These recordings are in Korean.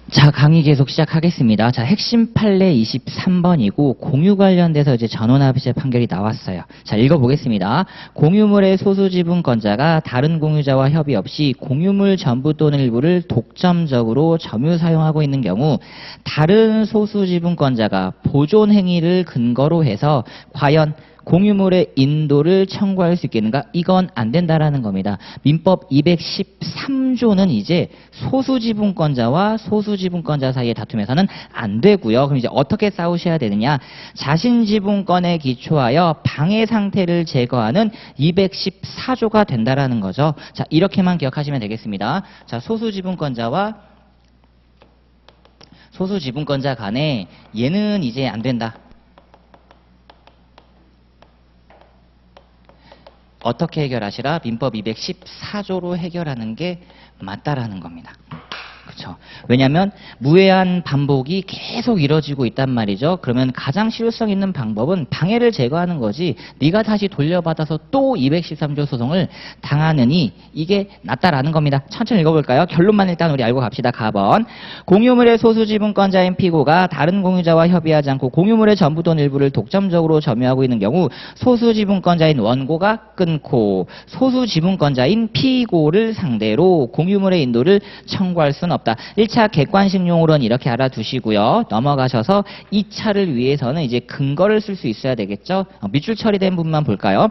자, 강의 계속 시작하겠습니다. 자, 핵심 판례 23번이고 공유 관련돼서 이제 전원합의체 판결이 나왔어요. 자, 읽어보겠습니다. 공유물의 소수지분권자가 다른 공유자와 협의 없이 공유물 전부 또는 일부를 독점적으로 점유 사용하고 있는 경우 다른 소수지분권자가 보존 행위를 근거로 해서 과연 공유물의 인도를 청구할 수 있겠는가? 이건 안 된다라는 겁니다. 민법 213조는 이제 소수지분권자와 소수지분권자 사이의 다툼에서는 안 되고요. 그럼 이제 어떻게 싸우셔야 되느냐? 자신 지분권에 기초하여 방해 상태를 제거하는 214조가 된다라는 거죠. 자, 이렇게만 기억하시면 되겠습니다. 자, 소수지분권자와 소수지분권자 간에 얘는 이제 안 된다. 어떻게 해결하시라? 민법 214조로 해결하는 게 맞다라는 겁니다. 그렇죠. 왜냐하면 무해한 반복이 계속 이뤄지고 있단 말이죠. 그러면 가장 실효성 있는 방법은 방해를 제거하는 거지 네가 다시 돌려받아서 또 213조 소송을 당하느니 이게 낫다라는 겁니다. 천천히 읽어볼까요? 결론만 일단 우리 알고 갑시다. 가번. 공유물의 소수지분권자인 피고가 다른 공유자와 협의하지 않고 공유물의 전부 또는 일부를 독점적으로 점유하고 있는 경우 소수지분권자인 원고가 끊고 소수지분권자인 피고를 상대로 공유물의 인도를 청구할 수는 없다. 1차 객관식용으로는 이렇게 알아두시고요. 넘어가셔서 2차를 위해서는 이제 근거를 쓸 수 있어야 되겠죠. 밑줄 처리된 부분만 볼까요?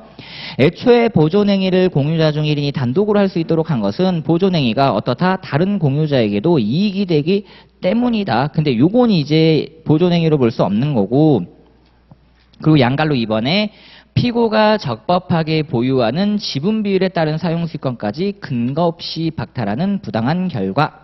애초에 보존행위를 공유자 중 1인이 단독으로 할 수 있도록 한 것은 보존행위가 어떻다? 다른 공유자에게도 이익이 되기 때문이다. 근데 요건 이제 보존행위로 볼 수 없는 거고, 그리고 양갈로 2번에 피고가 적법하게 보유하는 지분 비율에 따른 사용수익권까지 근거 없이 박탈하는 부당한 결과.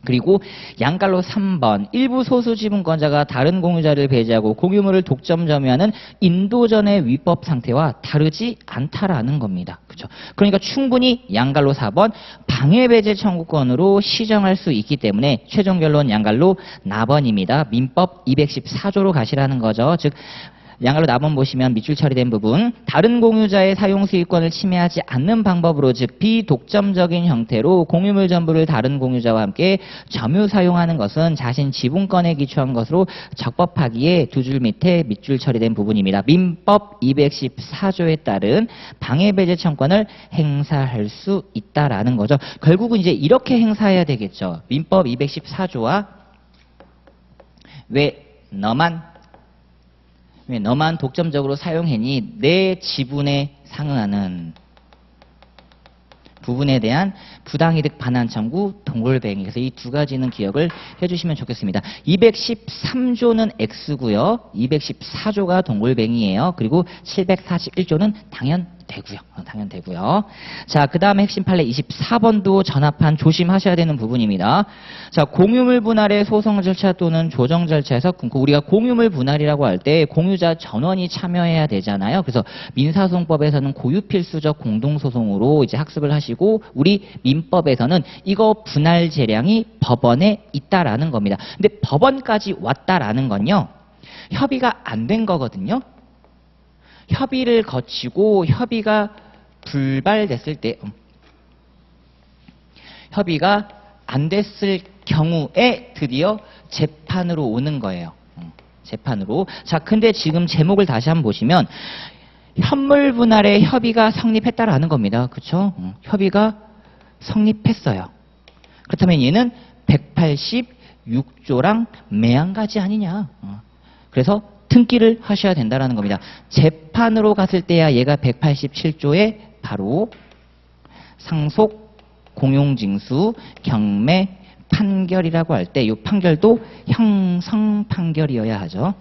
그리고 양갈로 3번 일부 소수지분권자가 다른 공유자를 배제하고 공유물을 독점 점유하는 인도전의 위법 상태와 다르지 않다라는 겁니다. 그렇죠? 그러니까 충분히 양갈로 4번 방해배제 청구권으로 시정할 수 있기 때문에 최종 결론 양갈로 나번입니다. 민법 214조로 가시라는 거죠. 즉 양갈로 나번 보시면 밑줄 처리된 부분, 다른 공유자의 사용수익권을 침해하지 않는 방법으로, 즉 비독점적인 형태로 공유물 전부를 다른 공유자와 함께 점유 사용하는 것은 자신 지분권에 기초한 것으로 적법하기에 두 줄 밑에 밑줄 처리된 부분입니다. 민법 214조에 따른 방해배제 청구권을 행사할 수 있다라는 거죠. 결국은 이제 이렇게 행사해야 되겠죠. 민법 214조와 왜 너만 독점적으로 사용하니 내 지분에 상응하는 부분에 대한 부당이득 반환 청구 동골뱅이. 그래서 이 두 가지는 기억을 해주시면 좋겠습니다. 213조는 X고요. 214조가 동골뱅이에요. 그리고 741조는 당연되고요. 자, 그 다음에 핵심 판례 24번도 전합한 조심하셔야 되는 부분입니다. 자, 공유물 분할의 소송 절차 또는 조정 절차에서 우리가 공유물 분할이라고 할 때 공유자 전원이 참여해야 되잖아요. 그래서 민사소송법에서는 고유필수적 공동소송으로 이제 학습을 하시고 우리 민법에서는 이거 분할 재량이 법원에 있다라는 겁니다. 근데 법원까지 왔다라는 건요, 협의가 안 된 거거든요. 협의를 거치고 협의가 불발됐을 때, 협의가 안 됐을 경우에 드디어 재판으로 오는 거예요. 재판으로. 자, 근데 지금 제목을 다시 한번 보시면 현물 분할의 협의가 성립했다라는 겁니다. 그렇죠? 협의가 성립했어요. 그렇다면 얘는 186조랑 매한가지 아니냐. 그래서 등기를 하셔야 된다는 겁니다. 재판으로 갔을 때야 얘가 187조에 바로 상속, 공용징수, 경매, 판결이라고 할 때 이 판결도 형성 판결이어야 하죠.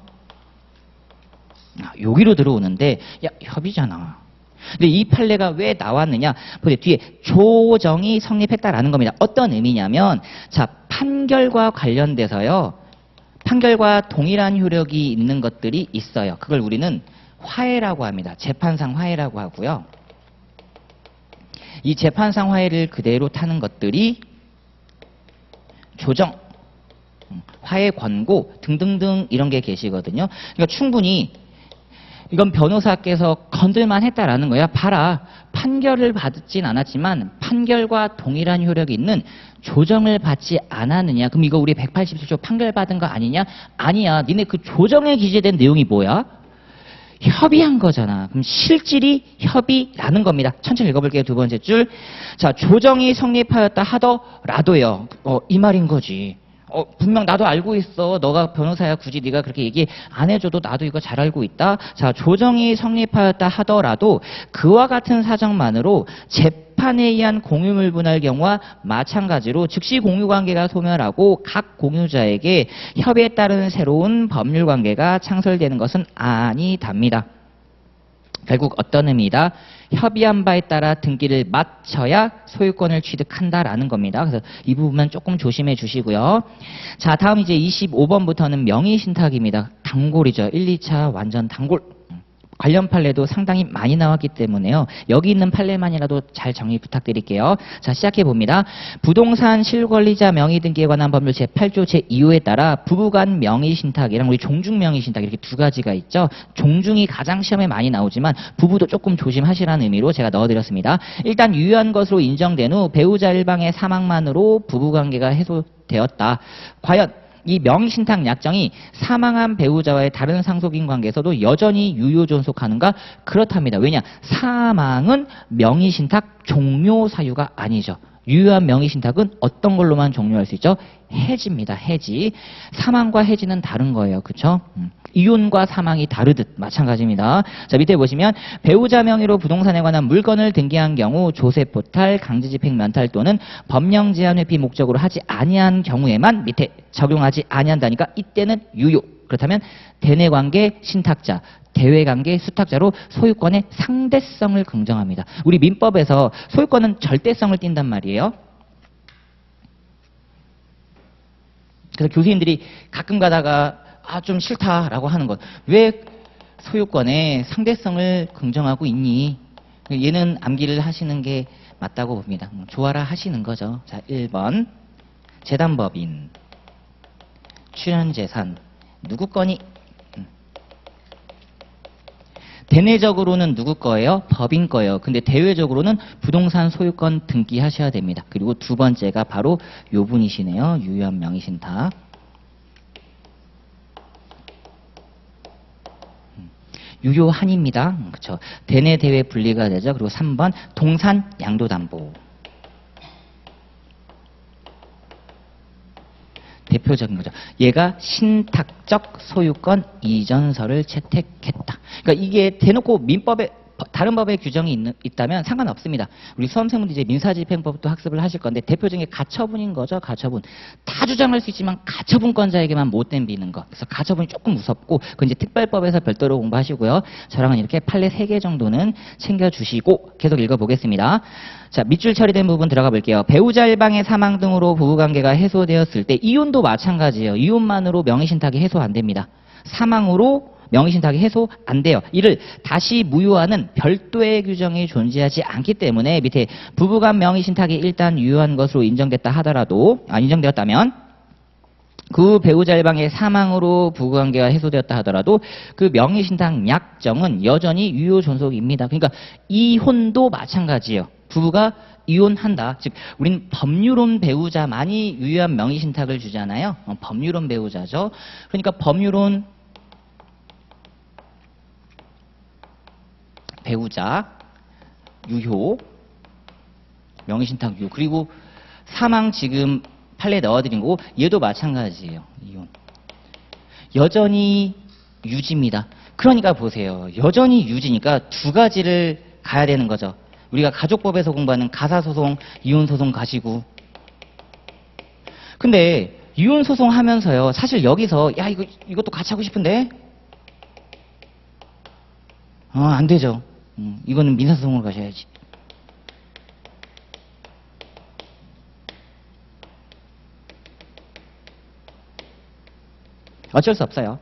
여기로 들어오는데 야, 협의잖아. 근데 이 판례가 왜 나왔느냐? 보세요. 뒤에 조정이 성립했다라는 겁니다. 어떤 의미냐면, 자, 판결과 관련돼서요, 판결과 동일한 효력이 있는 것들이 있어요. 그걸 우리는 화해라고 합니다. 재판상 화해라고 하고요. 이 재판상 화해를 그대로 타는 것들이 조정, 화해 권고 등등등 이런 게 계시거든요. 그러니까 충분히 이건 변호사께서 건들만 했다라는 거야. 봐라. 판결을 받진 않았지만 판결과 동일한 효력이 있는 조정을 받지 않았느냐? 그럼 이거 우리 187조 판결 받은 거 아니냐? 아니야. 니네 그 조정에 기재된 내용이 뭐야? 협의한 거잖아. 그럼 실질이 협의라는 겁니다. 천천히 읽어볼게요. 두 번째 줄. 자, 조정이 성립하였다 하더라도요. 이 말인 거지. 분명 나도 알고 있어. 너가 변호사야. 굳이 네가 그렇게 얘기 안 해줘도 나도 이거 잘 알고 있다. 자, 조정이 성립하였다 하더라도 그와 같은 사정만으로 재판에 의한 공유물 분할 경우와 마찬가지로 즉시 공유관계가 소멸하고 각 공유자에게 협의에 따른 새로운 법률관계가 창설되는 것은 아니답니다. 결국 어떤 의미다? 협의한 바에 따라 등기를 마쳐야 소유권을 취득한다라는 겁니다. 그래서 이 부분만 조금 조심해 주시고요. 자, 다음 이제 25번부터는 명의신탁입니다. 단골이죠. 1, 2차 완전 단골. 관련 판례도 상당히 많이 나왔기 때문에요. 여기 있는 판례만이라도 잘 정리 부탁드릴게요. 자, 시작해 봅니다. 부동산 실권리자 명의 등기에 관한 법률 제8조 제2호에 따라 부부간 명의신탁이랑 우리 종중 명의신탁 이렇게 두 가지가 있죠. 종중이 가장 시험에 많이 나오지만 부부도 조금 조심하시라는 의미로 제가 넣어드렸습니다. 일단 유효한 것으로 인정된 후 배우자 일방의 사망만으로 부부관계가 해소되었다. 과연 이 명의신탁 약정이 사망한 배우자와의 다른 상속인 관계에서도 여전히 유효 존속하는가? 그렇답니다. 왜냐? 사망은 명의신탁 종료 사유가 아니죠. 유효한 명의신탁은 어떤 걸로만 종료할 수 있죠? 해지입니다. 해지. 사망과 해지는 다른 거예요. 그렇죠? 이혼과 사망이 다르듯 마찬가지입니다. 자, 밑에 보시면 배우자 명의로 부동산에 관한 물건을 등기한 경우 조세포탈, 강제집행 면탈 또는 법령 제한 회피 목적으로 하지 아니한 경우에만 밑에 적용하지 아니한다니까 이때는 유효. 그렇다면 대내관계 신탁자, 대외관계 수탁자로 소유권의 상대성을 긍정합니다. 우리 민법에서 소유권은 절대성을 띈단 말이에요. 그래서 교수님들이 가끔 가다가 좀 싫다라고 하는 것. 왜 소유권의 상대성을 긍정하고 있니? 얘는 암기를 하시는 게 맞다고 봅니다. 좋아라 하시는 거죠. 자, 1번. 재단법인. 출연재산. 누구 거니? 대내적으로는 누구 거예요? 법인 거예요. 근데 대외적으로는 부동산 소유권 등기하셔야 됩니다. 그리고 두 번째가 바로 요 분이시네요. 유효한 명의신탁. 유효한입니다. 그렇죠. 대내 대외 분리가 되죠. 그리고 3번 동산 양도담보. 대표적인 거죠. 얘가 신탁적 소유권 이전서를 채택했다. 그러니까 이게 대놓고 민법에 다른 법의 규정이 있다면 상관없습니다. 우리 수험생분들 이제 민사집행법도 학습을 하실 건데 대표적인 게 가처분인 거죠. 가처분. 다 주장할 수 있지만 가처분권자에게만 못 덤비는 거. 그래서 가처분이 조금 무섭고 그건 이제 특별법에서 별도로 공부하시고요. 저랑은 이렇게 판례 3개 정도는 챙겨주시고 계속 읽어보겠습니다. 자, 밑줄 처리된 부분 들어가 볼게요. 배우자 일방의 사망 등으로 부부관계가 해소되었을 때 이혼도 마찬가지예요. 이혼만으로 명의신탁이 해소 안 됩니다. 사망으로 명의신탁이 해소 안 돼요. 이를 다시 무효하는 별도의 규정이 존재하지 않기 때문에 밑에 부부간 명의신탁이 일단 유효한 것으로 인정됐다 하더라도 인정되었다면 그 배우자 일방의 사망으로 부부관계가 해소되었다 하더라도 그 명의신탁 약정은 여전히 유효 존속입니다. 그러니까 이혼도 마찬가지예요. 부부가 이혼한다. 즉 우린 법률혼 배우자만이 유효한 명의신탁을 주잖아요. 법률혼 배우자죠. 그러니까 법률혼 배우자 유효, 명의신탁 유효. 그리고 사망 지금 판례 넣어드린 거고 얘도 마찬가지예요. 이혼. 여전히 유지입니다. 그러니까 보세요. 여전히 유지니까 두 가지를 가야 되는 거죠. 우리가 가족법에서 공부하는 가사소송, 이혼소송 가시고. 근데 이혼소송 하면서요. 사실 여기서 야 이것도 같이 하고 싶은데 안 되죠. 이거는 민사소송으로 가셔야지. 어쩔 수 없어요.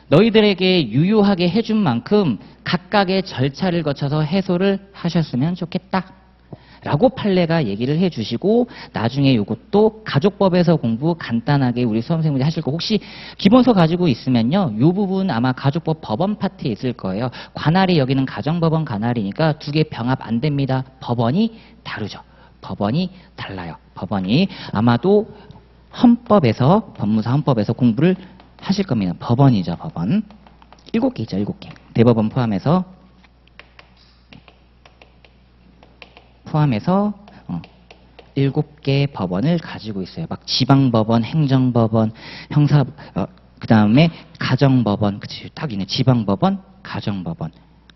너희들에게 유효하게 해준 만큼 각각의 절차를 거쳐서 해소를 하셨으면 좋겠다. 라고 판례가 얘기를 해주시고 나중에 이것도 가족법에서 공부 간단하게 우리 수험생분들이 하실 거 혹시 기본서 가지고 있으면요. 이 부분 아마 가족법 법원 파트에 있을 거예요. 관할이 여기는 가정법원 관할이니까 두 개 병합 안 됩니다. 법원이 다르죠. 법원이 달라요. 법원이 아마도 헌법에서 법무사 헌법에서 공부를 하실 겁니다. 법원이죠. 법원. 7개 있죠. 7개. 대법원 포함해서 7개 법원을 가지고 있어요. 막 지방법원, 행정법원, 형사, 그 다음에 가정법원, 그치, 딱 있네. 지방법원, 가정법원.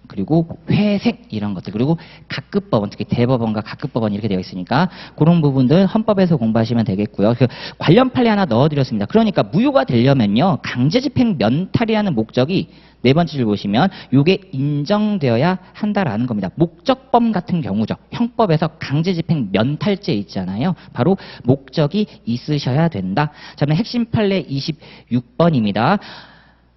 그리고 회색 이런 것들 그리고 각급법원 특히 대법원과 각급법원 이렇게 되어 있으니까 그런 부분들 헌법에서 공부하시면 되겠고요. 그 관련 판례 하나 넣어드렸습니다. 그러니까 무효가 되려면요 강제집행 면탈이라는 목적이 네 번째 줄 보시면 이게 인정되어야 한다라는 겁니다. 목적범 같은 경우죠. 형법에서 강제집행 면탈죄 있잖아요. 바로 목적이 있으셔야 된다. 자, 그럼 핵심 판례 26번입니다.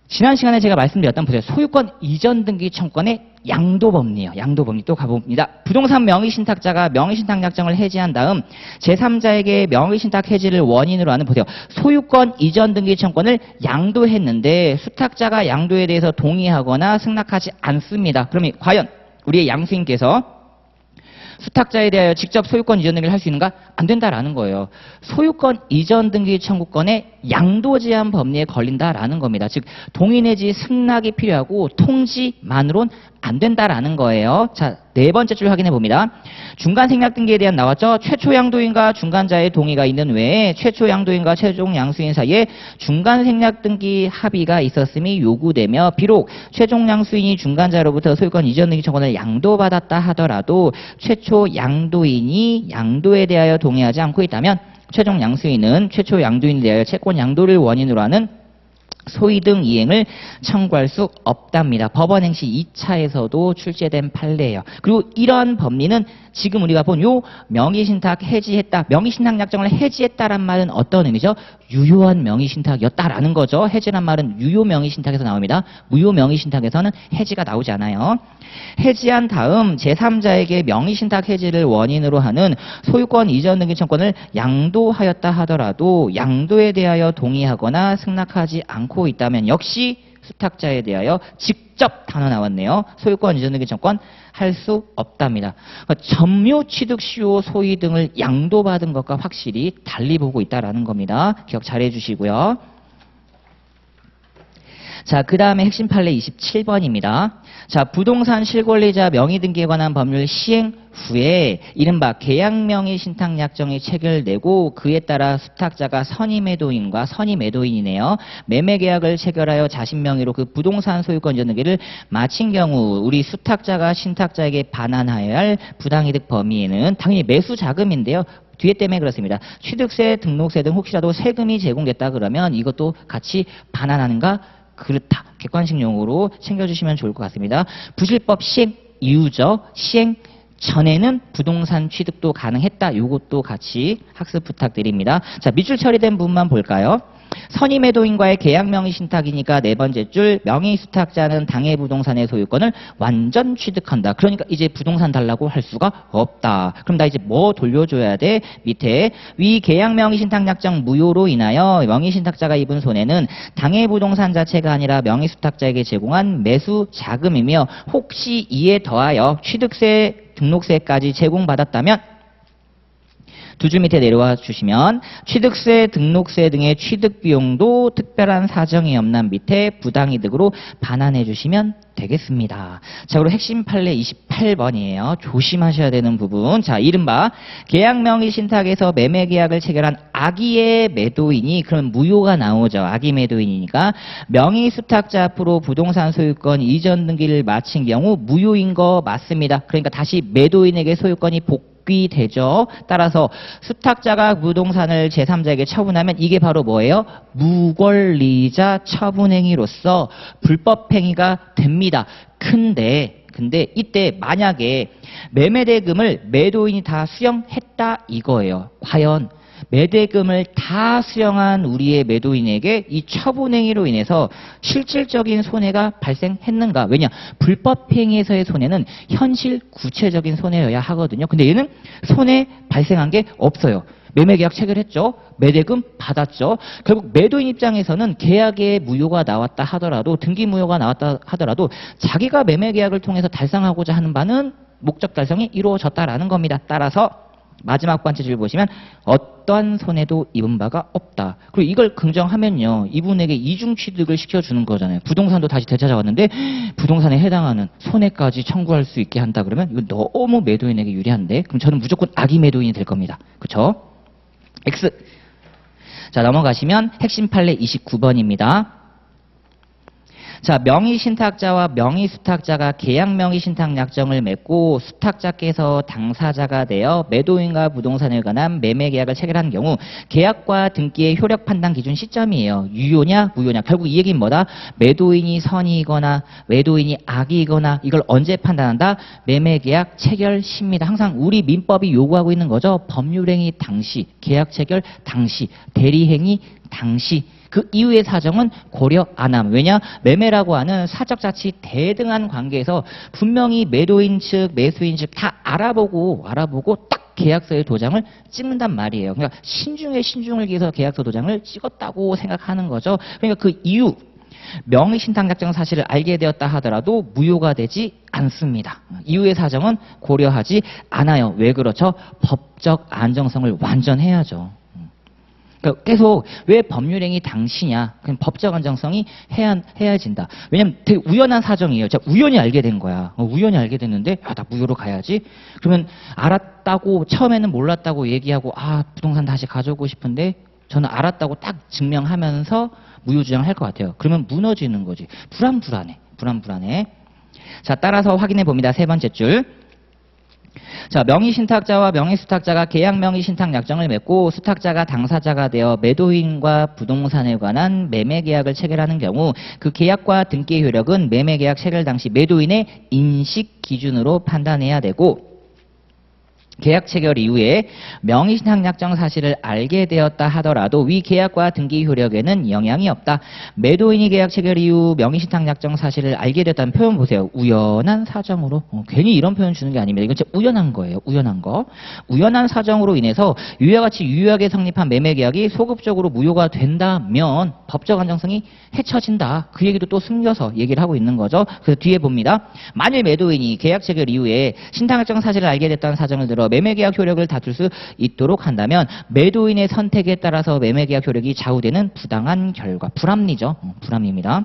지난 시간에 제가 말씀드렸던 보세요. 소유권 이전 등기 청구권의 양도법리요. 양도법리 또 가봅니다. 부동산 명의신탁자가 명의신탁 약정을 해지한 다음 제3자에게 명의신탁 해지를 원인으로 하는 보세요. 소유권 이전 등기 청구권을 양도했는데 수탁자가 양도에 대해서 동의하거나 승낙하지 않습니다. 그러면 과연 우리의 양수인께서 수탁자에 대하여 직접 소유권 이전 등기를 할 수 있는가? 안 된다라는 거예요. 소유권 이전 등기 청구권의 양도 제한 법리에 걸린다라는 겁니다. 즉 동의 내지 승낙이 필요하고 통지만으론 안 된다라는 거예요. 자, 네 번째 줄 확인해 봅니다. 중간 생략 등기에 대한 나왔죠. 최초 양도인과 중간자의 동의가 있는 외에 최초 양도인과 최종 양수인 사이에 중간 생략 등기 합의가 있었음이 요구되며 비록 최종 양수인이 중간자로부터 소유권 이전 등기 청구권을 양도받았다 하더라도 최초 양도인이 양도에 대하여 동의하지 않고 있다면 최종 양수인은 최초 양도인에 대하여 채권 양도를 원인으로 하는 소위 등 이행을 청구할 수 없답니다. 법원 행시 2차에서도 출제된 판례예요. 그리고 이런 법리는 지금 우리가 본 요 명의신탁 해지했다, 명의신탁 약정을 해지했다란 말은 어떤 의미죠? 유효한 명의신탁이었다라는 거죠. 해지란 말은 유효 명의신탁에서 나옵니다. 무효 명의신탁에서는 해지가 나오지 않아요. 해지한 다음 제3자에게 명의신탁 해지를 원인으로 하는 소유권 이전 등기 청구권을 양도하였다 하더라도 양도에 대하여 동의하거나 승낙하지 않고 있다면 역시 수탁자에 대하여 직접 단어 나왔네요. 소유권 이전 등기 청구권 할 수 없답니다. 그러니까 점유, 취득, 수요, 소위 등을 양도받은 것과 확실히 달리 보고 있다라는 겁니다. 기억 잘 해주시고요. 자, 그 다음에 핵심 판례 27번입니다. 자, 부동산 실권리자 명의등기에 관한 법률 시행 후에 이른바 계약명의 신탁약정이 체결되고 그에 따라 수탁자가 선임매도인과 선임매도인이네요. 매매계약을 체결하여 자신 명의로 그 부동산 소유권 이전 등기를 마친 경우 우리 수탁자가 신탁자에게 반환하여야 할 부당이득 범위에는 당연히 매수자금인데요. 뒤에 때문에 그렇습니다. 취득세, 등록세 등 혹시라도 세금이 제공됐다 그러면 이것도 같이 반환하는가? 그렇다. 객관식 용어로 챙겨주시면 좋을 것 같습니다. 부실법 시행 이유죠. 시행 전에는 부동산 취득도 가능했다. 이것도 같이 학습 부탁드립니다. 자, 밑줄 처리된 부분만 볼까요? 선임매도인과의 계약명의 신탁이니까 네 번째 줄 명의수탁자는 당해 부동산의 소유권을 완전 취득한다. 그러니까 이제 부동산 달라고 할 수가 없다. 그럼 나 이제 뭐 돌려줘야 돼? 밑에 위 계약명의 신탁약정 무효로 인하여 명의신탁자가 입은 손해는 당해 부동산 자체가 아니라 명의수탁자에게 제공한 매수 자금이며 혹시 이에 더하여 취득세, 등록세까지 제공받았다면 두 줄 밑에 내려와 주시면 취득세, 등록세 등의 취득비용도 특별한 사정이 없는 밑에 부당이득으로 반환해 주시면 되겠습니다. 자, 그리고 핵심 판례 28번이에요. 조심하셔야 되는 부분. 자, 이른바 계약명의 신탁에서 매매계약을 체결한 악의의 매도인이 그럼 무효가 나오죠. 악의 매도인이니까 명의수탁자 앞으로 부동산 소유권 이전 등기를 마친 경우 무효인 거 맞습니다. 그러니까 다시 매도인에게 소유권이 복귀되죠. 따라서 수탁자가 부동산을 제3자에게 처분하면 이게 바로 뭐예요? 무권리자 처분행위로서 불법행위가 됩니다. 근데 이때 만약에 매매대금을 매도인이 다 수령했다 이거예요. 과연 매대금을 다 수령한 우리의 매도인에게 이 처분행위로 인해서 실질적인 손해가 발생했는가? 왜냐? 불법행위에서의 손해는 현실 구체적인 손해여야 하거든요. 근데 얘는 손해 발생한 게 없어요. 매매계약 체결했죠. 매대금 받았죠. 결국 매도인 입장에서는 계약에 무효가 나왔다 하더라도 등기 무효가 나왔다 하더라도 자기가 매매계약을 통해서 달성하고자 하는 바는 목적 달성이 이루어졌다라는 겁니다. 따라서 마지막 번째 줄 보시면 어떠한 손해도 입은 바가 없다. 그리고 이걸 긍정하면요. 이분에게 이중 취득을 시켜주는 거잖아요. 부동산도 다시 되찾아왔는데 부동산에 해당하는 손해까지 청구할 수 있게 한다 그러면 이거 너무 매도인에게 유리한데 그럼 저는 무조건 악의 매도인이 될 겁니다. 그렇죠? X. 자, 넘어가시면 핵심 판례 29번입니다. 자, 명의신탁자와 명의수탁자가 계약 명의신탁 약정을 맺고 수탁자께서 당사자가 되어 매도인과 부동산에 관한 매매계약을 체결한 경우 계약과 등기의 효력 판단 기준 시점이에요. 유효냐 무효냐. 결국 이 얘기는 뭐다? 매도인이 선이거나 매도인이 악이거나 이걸 언제 판단한다? 매매계약 체결 시입니다. 항상 우리 민법이 요구하고 있는 거죠. 법률행위 당시, 계약 체결 당시, 대리행위 당시. 그 이후의 사정은 고려 안 함. 왜냐? 매매라고 하는 사적 자치 대등한 관계에서 분명히 매도인 측, 매수인 측 다 알아보고 딱 계약서의 도장을 찍는단 말이에요. 그러니까 신중을 기해서 계약서 도장을 찍었다고 생각하는 거죠. 그러니까 그 이후 명의신탁 약정 사실을 알게 되었다 하더라도 무효가 되지 않습니다. 이후의 사정은 고려하지 않아요. 왜 그렇죠? 법적 안정성을 완전해야죠. 그러니까 계속 왜 법률행위 당시냐? 그냥 법적 안정성이 해야진다. 왜냐면 되게 우연한 사정이에요. 제가 우연히 알게 된 거야. 우연히 알게 됐는데 나 무효로 가야지. 그러면 알았다고 처음에는 몰랐다고 얘기하고 부동산 다시 가져오고 싶은데 저는 알았다고 딱 증명하면서 무효 주장을 할 것 같아요. 그러면 무너지는 거지. 불안불안해. 자, 따라서 확인해 봅니다. 세 번째 줄. 자, 명의신탁자와 명의수탁자가 계약 명의신탁 약정을 맺고 수탁자가 당사자가 되어 매도인과 부동산에 관한 매매계약을 체결하는 경우 그 계약과 등기의 효력은 매매계약 체결 당시 매도인의 인식 기준으로 판단해야 되고 계약 체결 이후에 명의신탁 약정 사실을 알게 되었다 하더라도 위 계약과 등기 효력에는 영향이 없다. 매도인이 계약 체결 이후 명의신탁 약정 사실을 알게 되었다는 표현 보세요. 우연한 사정으로. 괜히 이런 표현 주는 게 아닙니다. 이건 진짜 우연한 거예요. 우연한 거. 우연한 사정으로 인해서 이와 같이 유효하게 성립한 매매계약이 소급적으로 무효가 된다면 법적 안정성이 해쳐진다. 그 얘기도 또 숨겨서 얘기를 하고 있는 거죠. 그래서 뒤에 봅니다. 만일 매도인이 계약 체결 이후에 신탁 약정 사실을 알게 됐다는 사정을 들어 매매계약 효력을 다툴 수 있도록 한다면 매도인의 선택에 따라서 매매계약 효력이 좌우되는 부당한 결과. 불합리죠. 불합리입니다.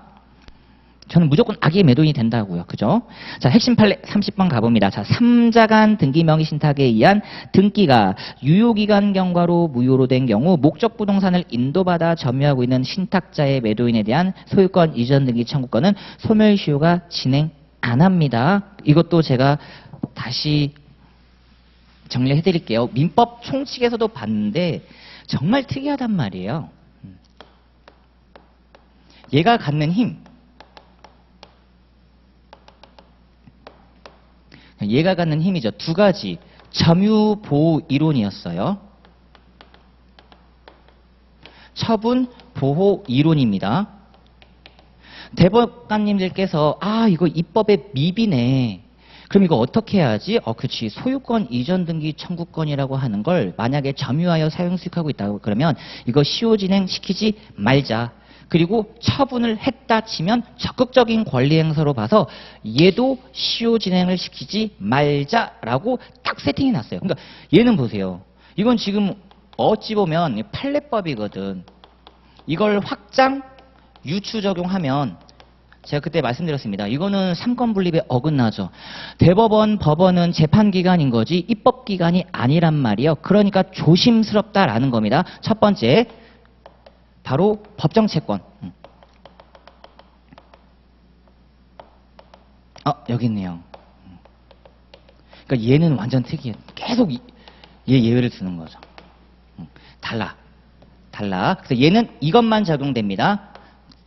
저는 무조건 악의 매도인이 된다고요. 그죠? 자, 핵심 판례 30번 가봅니다. 자, 3자 간 등기 명의신탁에 의한 등기가 유효기간 경과로 무효로 된 경우 목적 부동산을 인도받아 점유하고 있는 신탁자의 매도인에 대한 소유권 이전 등기 청구권은 소멸시효가 진행 안 합니다. 이것도 제가 다시 정리해 드릴게요. 민법 총칙에서도 봤는데 정말 특이하단 말이에요. 얘가 갖는 힘. 얘가 갖는 힘이죠. 두 가지. 점유 보호 이론이었어요. 처분 보호 이론입니다. 대법관님들께서 이거 입법의 미비네. 그럼 이거 어떻게 해야지? 그렇지. 소유권 이전 등기 청구권이라고 하는 걸 만약에 점유하여 사용 수익하고 있다고 그러면 이거 시효 진행시키지 말자. 그리고 처분을 했다 치면 적극적인 권리 행사로 봐서 얘도 시효 진행을 시키지 말자라고 딱 세팅해 놨어요. 그러니까 얘는 보세요. 이건 지금 어찌 보면 판례법이거든. 이걸 확장 유추 적용하면 제가 그때 말씀드렸습니다. 이거는 삼권 분립에 어긋나죠. 대법원, 법원은 재판기관인 거지 입법기관이 아니란 말이에요. 그러니까 조심스럽다라는 겁니다. 첫 번째, 바로 법정채권. 여기 있네요. 그러니까 얘는 완전 특이해. 계속 얘 예외를 두는 거죠. 달라. 그래서 얘는 이것만 적용됩니다.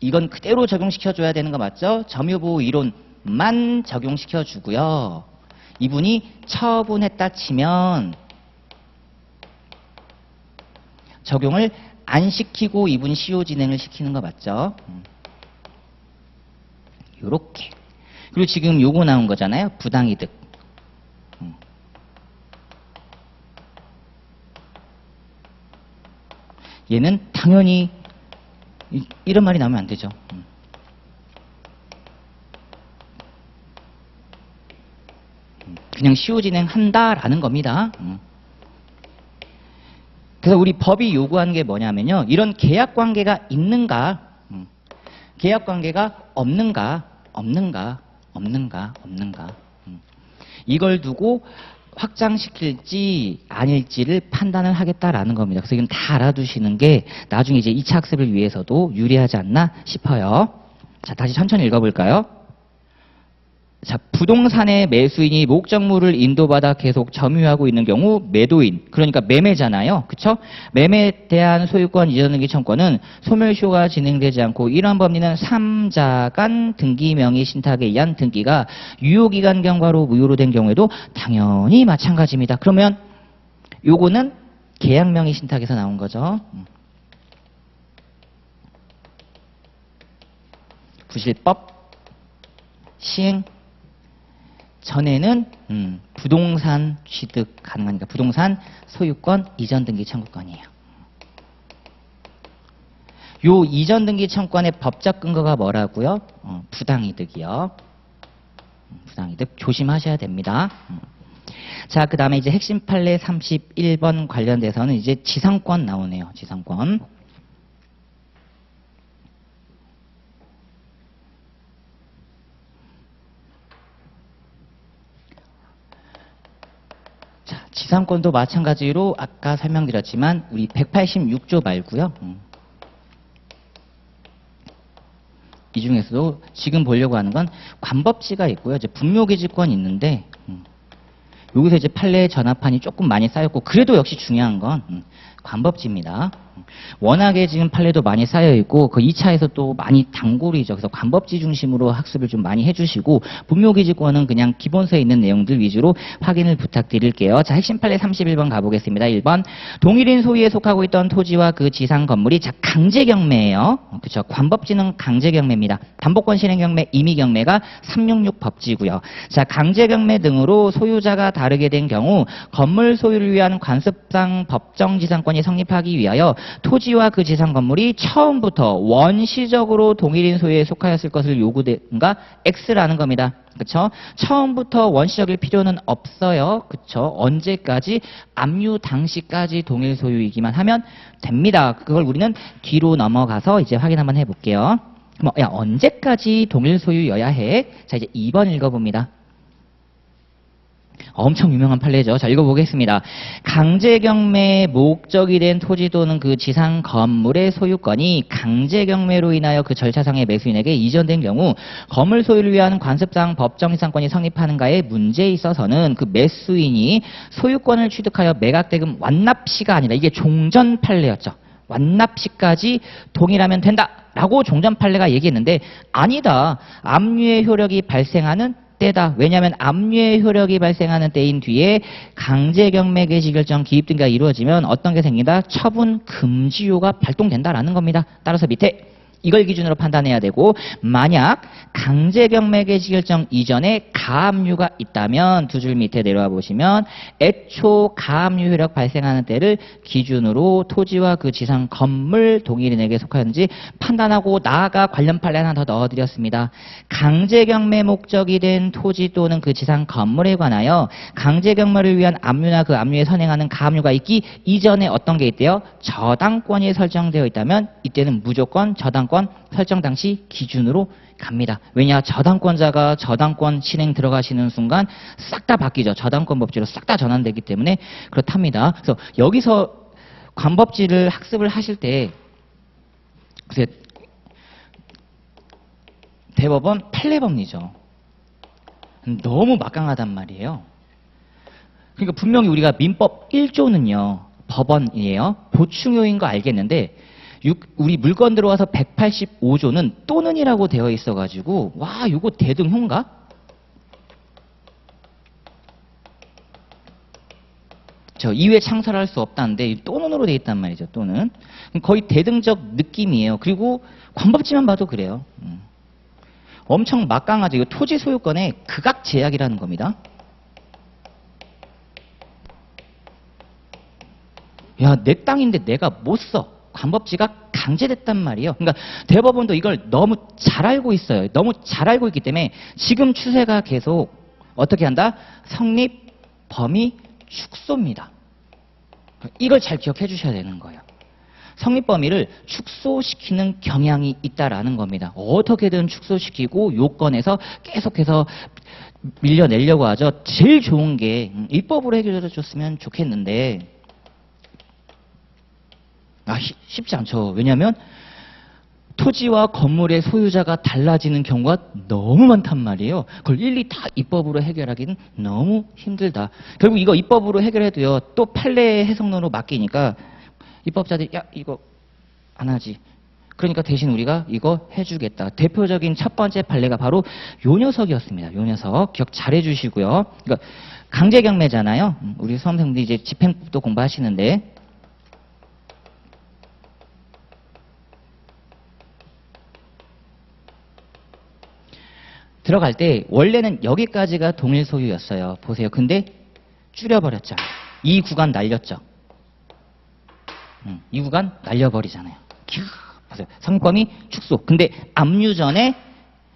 이건 그대로 적용시켜줘야 되는 거 맞죠? 점유보호 이론만 적용시켜주고요. 이분이 처분했다 치면 적용을 안 시키고 이분 시효 진행을 시키는 거 맞죠? 요렇게. 그리고 지금 요거 나온 거잖아요. 부당이득. 얘는 당연히 이런 말이 나오면 안 되죠. 그냥 시효 진행한다라는 겁니다. 그래서 우리 법이 요구하는 게 뭐냐면요. 이런 계약 관계가 있는가, 계약 관계가 없는가. 이걸 두고 확장시킬지 아닐지를 판단을 하겠다라는 겁니다. 그래서 이건 다 알아두시는 게 나중에 이제 2차 학습을 위해서도 유리하지 않나 싶어요. 자, 다시 천천히 읽어볼까요? 자, 부동산의 매수인이 목적물을 인도받아 계속 점유하고 있는 경우 매도인, 그러니까 매매잖아요. 그쵸? 매매에 대한 소유권 이전 등기 청구권은 소멸시효가 진행되지 않고 이러한 법리는 3자 간 등기 명의 신탁에 의한 등기가 유효기간 경과로 무효로 된 경우에도 당연히 마찬가지입니다. 그러면 요거는 계약 명의 신탁에서 나온 거죠. 부실법 시행 전에는 부동산 취득 가능하니까 부동산 소유권 이전 등기 청구권이에요. 요 이전 등기 청구권의 법적 근거가 뭐라고요? 부당이득이요. 부당이득 조심하셔야 됩니다. 자, 그 다음에 이제 핵심 판례 31번 관련돼서는 이제 지상권 나오네요. 지상권. 지상권도 마찬가지로 아까 설명드렸지만 우리 186조 말고요. 이 중에서도 지금 보려고 하는 건 관법지가 있고요. 이제 분묘기지권이 있는데 여기서 이제 판례 전압판이 조금 많이 쌓였고 그래도 역시 중요한 건 관법지입니다. 워낙에 지금 판례도 많이 쌓여있고 그 2차에서 또 많이 단골이죠. 그래서 관법지 중심으로 학습을 좀 많이 해주시고 분묘기지권은 그냥 기본서에 있는 내용들 위주로 확인을 부탁드릴게요. 자, 핵심 판례 31번 가보겠습니다. 1번 동일인 소유에 속하고 있던 토지와 그 지상 건물이 자 강제경매예요. 그렇죠. 관법지는 강제경매입니다. 담보권 실행경매, 임의경매가 366 법지고요. 자, 강제경매 등으로 소유자가 다르게 된 경우 건물 소유를 위한 관습상 법정지상권이 성립하기 위하여 토지와 그 지상 건물이 처음부터 원시적으로 동일인 소유에 속하였을 것을 요구된가 X라는 겁니다. 그쵸? 처음부터 원시적일 필요는 없어요. 그쵸? 언제까지? 압류 당시까지 동일 소유이기만 하면 됩니다. 그걸 우리는 뒤로 넘어가서 이제 확인 한번 해볼게요. 야, 언제까지 동일 소유여야 해? 자, 이제 2번 읽어봅니다. 엄청 유명한 판례죠. 자, 읽어보겠습니다. 강제경매의 목적이 된 토지 또는 그 지상 건물의 소유권이 강제경매로 인하여 그 절차상의 매수인에게 이전된 경우 건물 소유를 위한 관습상 법정지상권이 성립하는가에 문제에 있어서는 그 매수인이 소유권을 취득하여 매각대금 완납시가 아니라 이게 종전 판례였죠. 완납시까지 동일하면 된다라고 종전 판례가 얘기했는데 아니다. 압류의 효력이 발생하는 때다. 왜냐하면 압류의 효력이 발생하는 때인 뒤에 강제경매 개시 결정 기입 등기가 이루어지면 어떤 게 생긴다? 처분 금지효가 발동된다라는 겁니다. 따라서 밑에 이걸 기준으로 판단해야 되고 만약 강제경매 개시 결정 이전에 가압류가 있다면 두 줄 밑에 내려와 보시면 애초 가압류 효력 발생하는 때를 기준으로 토지와 그 지상 건물 동일인에게 속하는지 판단하고 나아가 관련 판례 하나 더 넣어드렸습니다. 강제경매 목적이 된 토지 또는 그 지상 건물에 관하여 강제경매를 위한 압류나 그 압류에 선행하는 가압류가 있기 이전에 어떤 게 있대요? 저당권이 설정되어 있다면 이때는 무조건 저당권 설정 당시 기준으로 갑니다. 왜냐? 저당권자가 저당권 실행 들어가시는 순간 싹 다 바뀌죠. 저당권 법지로 싹 다 전환되기 때문에 그렇답니다. 그래서 여기서 관법지를 학습을 하실 때 대법원 판례법리죠. 너무 막강하단 말이에요. 그러니까 분명히 우리가 민법 1조는요. 법원이에요. 보충효인 거 알겠는데 우리 물건 들어와서 185조는 또는이라고 되어 있어가지고 와 이거 대등효인가? 저 이외에 창설할 수 없다는데 또는으로 돼 있단 말이죠. 또는 거의 대등적 느낌이에요. 그리고 관법지만 봐도 그래요. 엄청 막강하죠. 이거 토지 소유권의 극악 제약이라는 겁니다. 야, 내 땅인데 내가 못 써. 관법지가 강제됐단 말이에요. 그러니까 대법원도 이걸 너무 잘 알고 있어요. 너무 잘 알고 있기 때문에 지금 추세가 계속 어떻게 한다? 성립 범위 축소입니다. 이걸 잘 기억해 주셔야 되는 거예요. 성립 범위를 축소시키는 경향이 있다라는 겁니다. 어떻게든 축소시키고 요건에서 계속해서 밀려내려고 하죠. 제일 좋은 게 입법으로 해결해 줬으면 좋겠는데 쉽지 않죠. 왜냐하면 토지와 건물의 소유자가 달라지는 경우가 너무 많단 말이에요. 그걸 일일이 다 입법으로 해결하기는 너무 힘들다. 결국 이거 입법으로 해결해도요. 또 판례 해석론으로 맡기니까 입법자들이 야 이거 안 하지. 그러니까 대신 우리가 이거 해주겠다. 대표적인 첫 번째 판례가 바로 요 녀석이었습니다. 요 녀석 기억 잘 해주시고요. 그러니까 강제경매잖아요. 우리 수험생들이 이제 집행법도 공부하시는데 들어갈 때 원래는 여기까지가 동일 소유였어요. 보세요. 근데 줄여버렸죠. 이 구간 날렸죠. 이 구간 날려버리잖아요. 보세요. 성범위 축소. 근데 압류 전에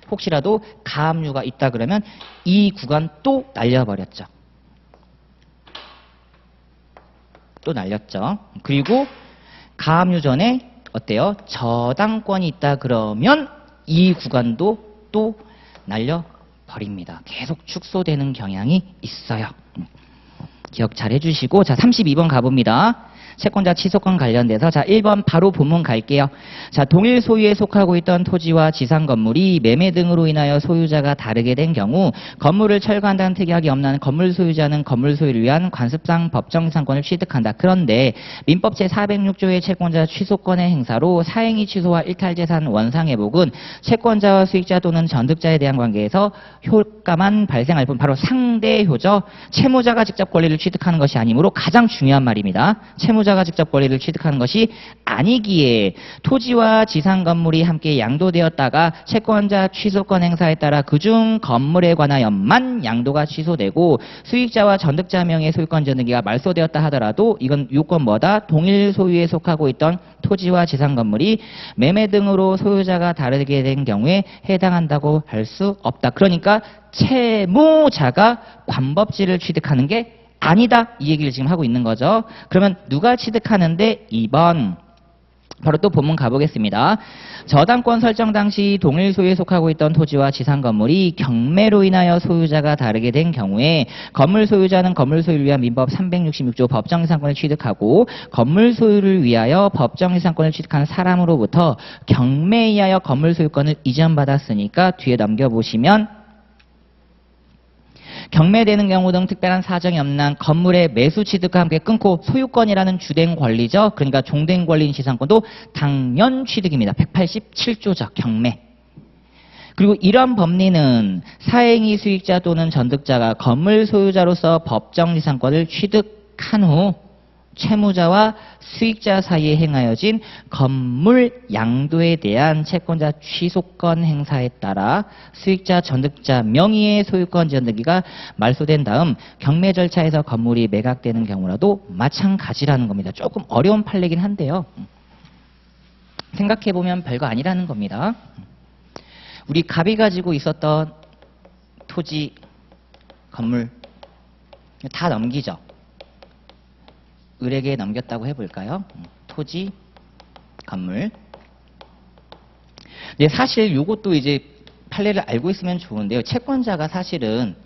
혹시라도 가압류가 있다 그러면 이 구간 또 날려버렸죠. 또 날렸죠. 그리고 가압류 전에 어때요? 저당권이 있다 그러면 이 구간도 또 날려버립니다. 계속 축소되는 경향이 있어요. 기억 잘 해주시고 자 32번 가봅니다. 채권자 취소권 관련돼서 자 1번 바로 본문 갈게요. 자 동일 소유에 속하고 있던 토지와 지상 건물이 매매 등으로 인하여 소유자가 다르게 된 경우 건물을 철거한다는 특약이 없는 건물 소유자는 건물 소유를 위한 관습상 법정 이상권을 취득한다. 그런데 민법 제406조의 채권자 취소권의 행사로 사행위 취소와 일탈재산 원상회복은 채권자와 수익자 또는 전득자에 대한 관계에서 효과만 발생할 뿐 바로 상대효죠. 채무자가 직접 권리를 취득하는 것이 아니므로 가장 중요한 말입니다. 채무자가 직접 권리를 취득하는 것이 아니기에 토지와 지상 건물이 함께 양도되었다가 채권자 취소권 행사에 따라 그중 건물에 관하여만 양도가 취소되고 수익자와 전득자 명의 소유권 전등기가 말소되었다 하더라도 이건 요건 뭐다? 동일 소유에 속하고 있던 토지와 지상 건물이 매매 등으로 소유자가 다르게 된 경우에 해당한다고 할 수 없다. 그러니까 채무자가 관법지를 취득하는 게 아니다. 이 얘기를 지금 하고 있는 거죠. 그러면 누가 취득하는데 2번. 바로 또 본문 가보겠습니다. 저당권 설정 당시 동일 소유에 속하고 있던 토지와 지상 건물이 경매로 인하여 소유자가 다르게 된 경우에 건물 소유자는 건물 소유를 위한 민법 366조 법정이상권을 취득하고 건물 소유를 위하여 법정이상권을 취득한 사람으로부터 경매에 의하여 건물 소유권을 이전받았으니까 뒤에 넘겨보시면 경매되는 경우 등 특별한 사정이 없는 한 건물의 매수 취득과 함께 끊고 소유권이라는 주된 권리죠. 그러니까 종된 권리인 지상권도 당연 취득입니다. 187조죠. 경매. 그리고 이런 법리는 사행위 수익자 또는 전득자가 건물 소유자로서 법정 지상권을 취득한 후 채무자와 수익자 사이에 행하여진 건물 양도에 대한 채권자 취소권 행사에 따라 수익자 전득자 명의의 소유권 전등기가 말소된 다음 경매 절차에서 건물이 매각되는 경우라도 마찬가지라는 겁니다. 조금 어려운 판례긴 한데요. 생각해보면 별거 아니라는 겁니다. 우리 갑이 가지고 있었던 토지, 건물 다 넘기죠. 을에게 넘겼다고 해볼까요? 토지, 건물. 근데 사실 요것도 이제 판례를 알고 있으면 좋은데요. 채권자가 사실은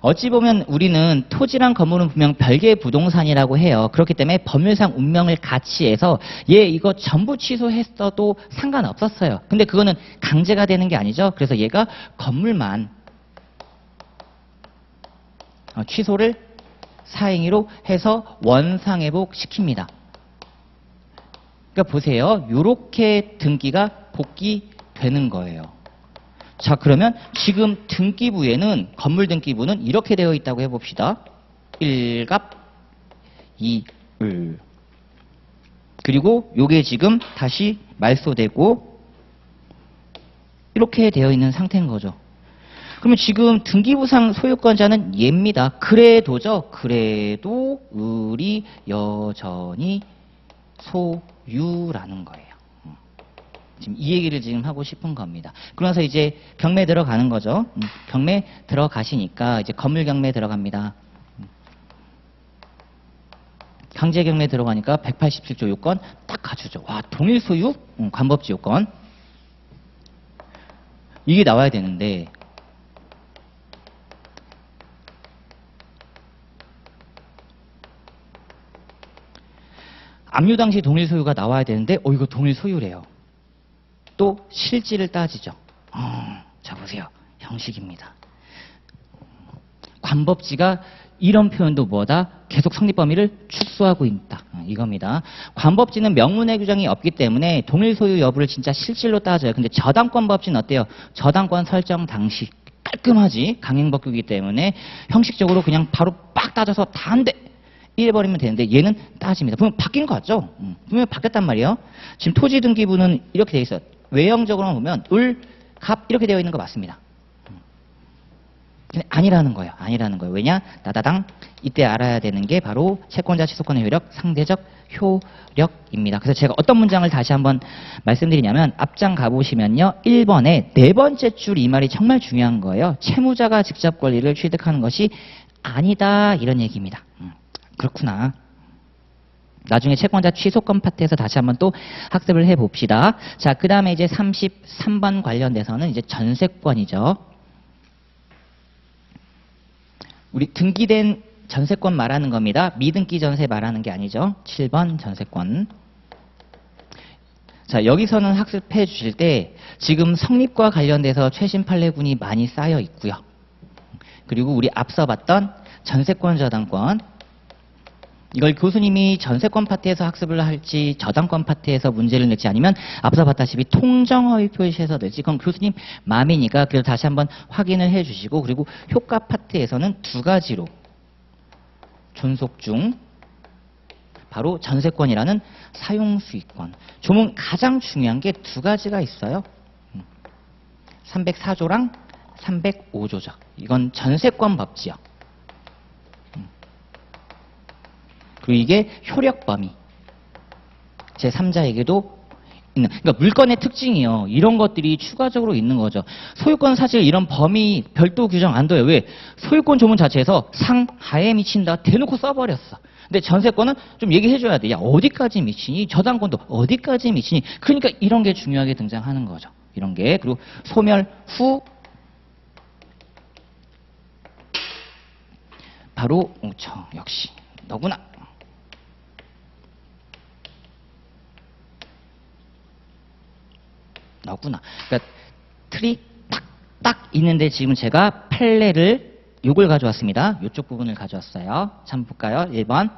어찌 보면 우리는 토지랑 건물은 분명 별개의 부동산이라고 해요. 그렇기 때문에 법률상 운명을 같이 해서 얘 이거 전부 취소했어도 상관없었어요. 근데 그거는 강제가 되는 게 아니죠. 그래서 얘가 건물만 취소를 사행위로 해서 원상회복 시킵니다. 그러니까 보세요. 요렇게 등기가 복귀되는 거예요. 자, 그러면 지금 등기부에는 건물 등기부는 이렇게 되어 있다고 해봅시다. 1갑 이을. 그리고 요게 지금 다시 말소되고 이렇게 되어 있는 상태인 거죠. 그러면 지금 등기부상 소유권자는 얘입니다. 그래도죠. 그래도 을이 여전히 소유라는 거예요. 지금 이 얘기를 지금 하고 싶은 겁니다. 그러면서 이제 경매 들어가는 거죠. 경매 들어가시니까 이제 건물 경매 들어갑니다. 강제 경매 들어가니까 187조 요건 딱 갖추죠. 와, 동일 소유? 관법지 요건. 이게 나와야 되는데 압류 당시 동일 소유가 나와야 되는데 이거 동일 소유래요. 또 실질을 따지죠. 자 보세요. 형식입니다. 관법지가 이런 표현도 뭐다? 계속 성립 범위를 축소하고 있다. 이겁니다. 관법지는 명문의 규정이 없기 때문에 동일 소유 여부를 진짜 실질로 따져요. 근데 저당권 법지는 어때요? 저당권 설정 당시 깔끔하지. 강행법규이기 때문에 형식적으로 그냥 바로 빡 따져서 다 안 돼. 이래버리면 되는데 얘는 따집니다. 분명 바뀐 거 같죠? 분명 바뀌었단 말이에요. 지금 토지 등기부는 이렇게 돼 있어요. 외형적으로만 보면 을, 갑 이렇게 되어 있는 거 맞습니다. 근데 아니라는 거예요. 아니라는 거예요. 왜냐? 따다당 이때 알아야 되는 게 바로 채권자 취소권의 효력, 상대적 효력입니다. 그래서 제가 어떤 문장을 다시 한번 말씀드리냐면 앞장 가보시면요. 1번에 네 번째 줄 이 말이 정말 중요한 거예요. 채무자가 직접 권리를 취득하는 것이 아니다 이런 얘기입니다. 그렇구나. 나중에 채권자 취소권 파트에서 다시 한번 또 학습을 해봅시다. 자, 그 다음에 이제 33번 관련돼서는 이제 전세권이죠. 우리 등기된 전세권 말하는 겁니다. 미등기 전세 말하는 게 아니죠. 7번 전세권. 자, 여기서는 학습해 주실 때 지금 성립과 관련돼서 최신 판례군이 많이 쌓여 있고요. 그리고 우리 앞서 봤던 전세권 저당권. 이걸 교수님이 전세권 파트에서 학습을 할지 저당권 파트에서 문제를 낼지 아니면 앞서 봤다시피 통정허위 표시에서 낼지 그건 교수님 마음이니까 그래서 다시 한번 확인을 해주시고 그리고 효과 파트에서는 두 가지로 존속 중 바로 전세권이라는 사용수익권. 조문 가장 중요한 게 두 가지가 있어요. 304조랑 305조죠. 이건 전세권 법지요. 그리고 이게 효력 범위. 제3자에게도 있는. 그러니까 물건의 특징이요. 이런 것들이 추가적으로 있는 거죠. 소유권 사실 이런 범위 별도 규정 안 둬요. 왜? 소유권 조문 자체에서 상하에 미친다 대놓고 써버렸어. 근데 전세권은 좀 얘기해 줘야 돼. 야, 어디까지 미치니? 저당권도 어디까지 미치니? 그러니까 이런 게 중요하게 등장하는 거죠. 이런 게. 그리고 소멸 후 바로 역시 너구나. 너구나. 그러니까 틀이 딱 있는데 지금 제가 판례를 요걸 가져왔습니다. 요쪽 부분을 가져왔어요. 참 볼까요? 1번.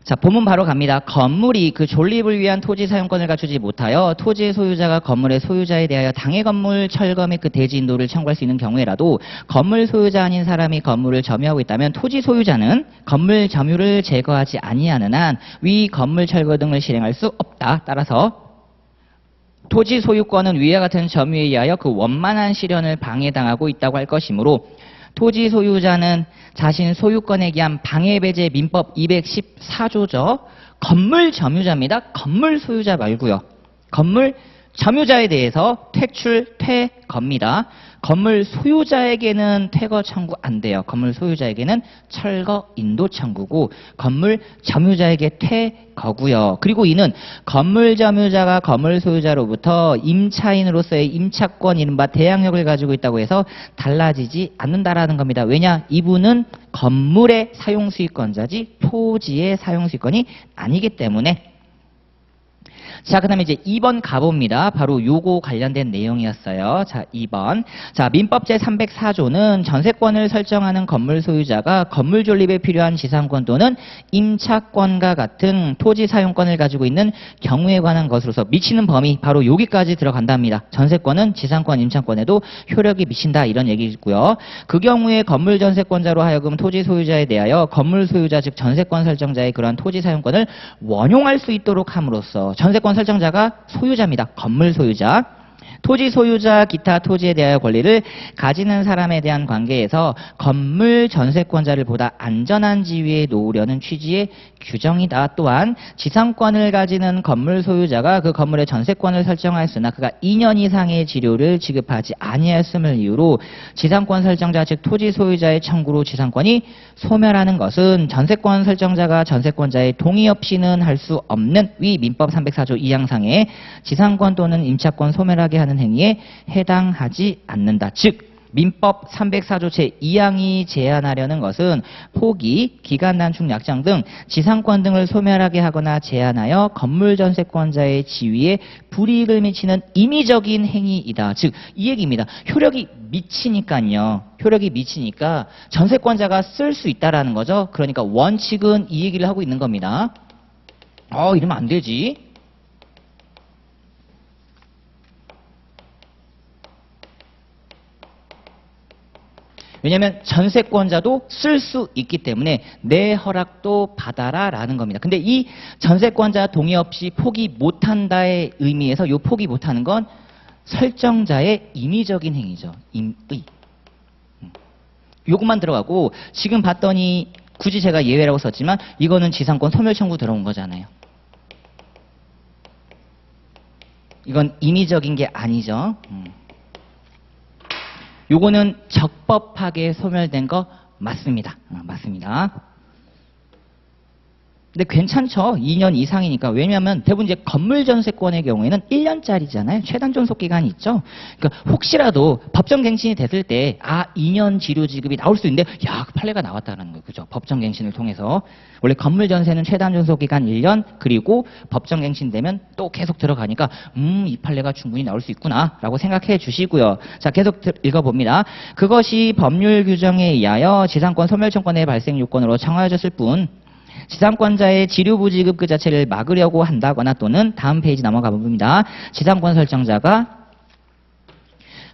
자, 본문 바로 갑니다. 건물이 그 존립을 위한 토지 사용권을 갖추지 못하여 토지의 소유자가 건물의 소유자에 대하여 당해 건물 철거 및 그 대지 인도를 청구할 수 있는 경우에라도 건물 소유자 아닌 사람이 건물을 점유하고 있다면 토지 소유자는 건물 점유를 제거하지 아니하는 한 위 건물 철거 등을 실행할 수 없다. 따라서 토지 소유권은 위와 같은 점유에 의하여 그 원만한 실현을 방해당하고 있다고 할 것이므로 토지 소유자는 자신 소유권에 기한 방해배제 민법 214조죠. 건물 점유자입니다. 건물 소유자 말고요. 건물 점유자에 대해서 퇴출, 퇴거입니다. 건물 소유자에게는 퇴거 청구 안 돼요. 건물 소유자에게는 철거 인도 청구고 건물 점유자에게 퇴거고요. 그리고 이는 건물 점유자가 건물 소유자로부터 임차인으로서의 임차권 이른바 대항력을 가지고 있다고 해서 달라지지 않는다라는 겁니다. 왜냐? 이분은 건물의 사용수익권자지 토지의 사용수익권이 아니기 때문에. 자, 그 다음에 이제 2번 가봅니다. 바로 요거 관련된 내용이었어요. 자, 2번. 자, 민법 제304조는 전세권을 설정하는 건물 소유자가 건물 존립에 필요한 지상권 또는 임차권과 같은 토지 사용권을 가지고 있는 경우에 관한 것으로서 미치는 범위, 바로 여기까지 들어간답니다. 전세권은 지상권, 임차권에도 효력이 미친다, 이런 얘기고요. 그 경우에 건물 전세권자로 하여금 토지 소유자에 대하여 건물 소유자, 즉 전세권 설정자의 그러한 토지 사용권을 원용할 수 있도록 함으로써 전세권 설정자가 소유자입니다. 건물 소유자. 토지 소유자 기타 토지에 대하여 권리를 가지는 사람에 대한 관계에서 건물 전세권자를 보다 안전한 지위에 놓으려는 취지의 규정이다. 또한 지상권을 가지는 건물 소유자가 그 건물의 전세권을 설정하였으나 그가 2년 이상의 지료를 지급하지 아니하였음을 이유로 지상권 설정자 즉 토지 소유자의 청구로 지상권이 소멸하는 것은 전세권 설정자가 전세권자의 동의 없이는 할 수 없는 위 민법 304조 2항상의 지상권 또는 임차권 소멸하게 하는 행위에 해당하지 않는다. 즉 민법 304조 제2항이 제한하려는 것은 포기, 기간 단축, 약정 등 지상권 등을 소멸하게 하거나 제한하여 건물 전세권자의 지위에 불이익을 미치는 임의적인 행위이다. 즉 이 얘기입니다. 효력이 미치니까요. 효력이 미치니까 전세권자가 쓸 수 있다라는 거죠. 그러니까 원칙은 이 얘기를 하고 있는 겁니다. 이러면 안 되지. 왜냐하면 전세권자도 쓸 수 있기 때문에 내 허락도 받아라 라는 겁니다. 근데 이 전세권자 동의 없이 포기 못한다의 의미에서 이 포기 못하는 건 설정자의 임의적인 행위죠. 임의. 요것만 들어가고 지금 봤더니 굳이 제가 예외라고 썼지만 이거는 지상권 소멸 청구 들어온 거잖아요. 이건 임의적인 게 아니죠. 요거는 적법하게 소멸된 거 맞습니다. 맞습니다. 근데 괜찮죠. 2년 이상이니까. 왜냐하면 대부분 이제 건물 전세권의 경우에는 1년짜리잖아요. 최단 존속 기간이 있죠. 그러니까 혹시라도 법정갱신이 됐을 때 2년 지료 지급이 나올 수 있는데 그 판례가 나왔다는 거예요. 그죠? 법정갱신을 통해서. 원래 건물 전세는 최단 존속 기간 1년, 그리고 법정갱신 되면 또 계속 들어가니까 이 판례가 충분히 나올 수 있구나라고 생각해 주시고요. 자, 계속 읽어봅니다. 그것이 법률 규정에 의하여 지상권 소멸청권의 발생 요건으로 정하여졌을 뿐 지상권자의 지류부 지급 그 자체를 막으려고 한다거나 또는 다음 페이지 넘어가 봅니다. 지상권 설정자가